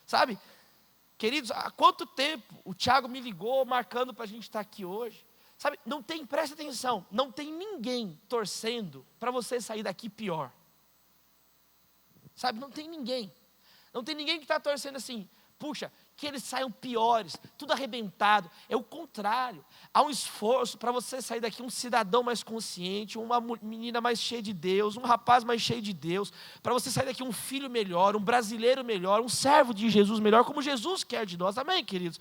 B: Sabe, queridos, há quanto tempo o Tiago me ligou marcando para a gente estar aqui hoje? Sabe, presta atenção, não tem ninguém torcendo para você sair daqui pior. Sabe, não tem ninguém. Não tem ninguém que está torcendo assim, puxa, que eles saiam piores, tudo arrebentado. É o contrário. Há um esforço para você sair daqui um cidadão mais consciente, uma menina mais cheia de Deus, um rapaz mais cheio de Deus, para você sair daqui um filho melhor, um brasileiro melhor, um servo de Jesus melhor, como Jesus quer de nós. Amém, queridos?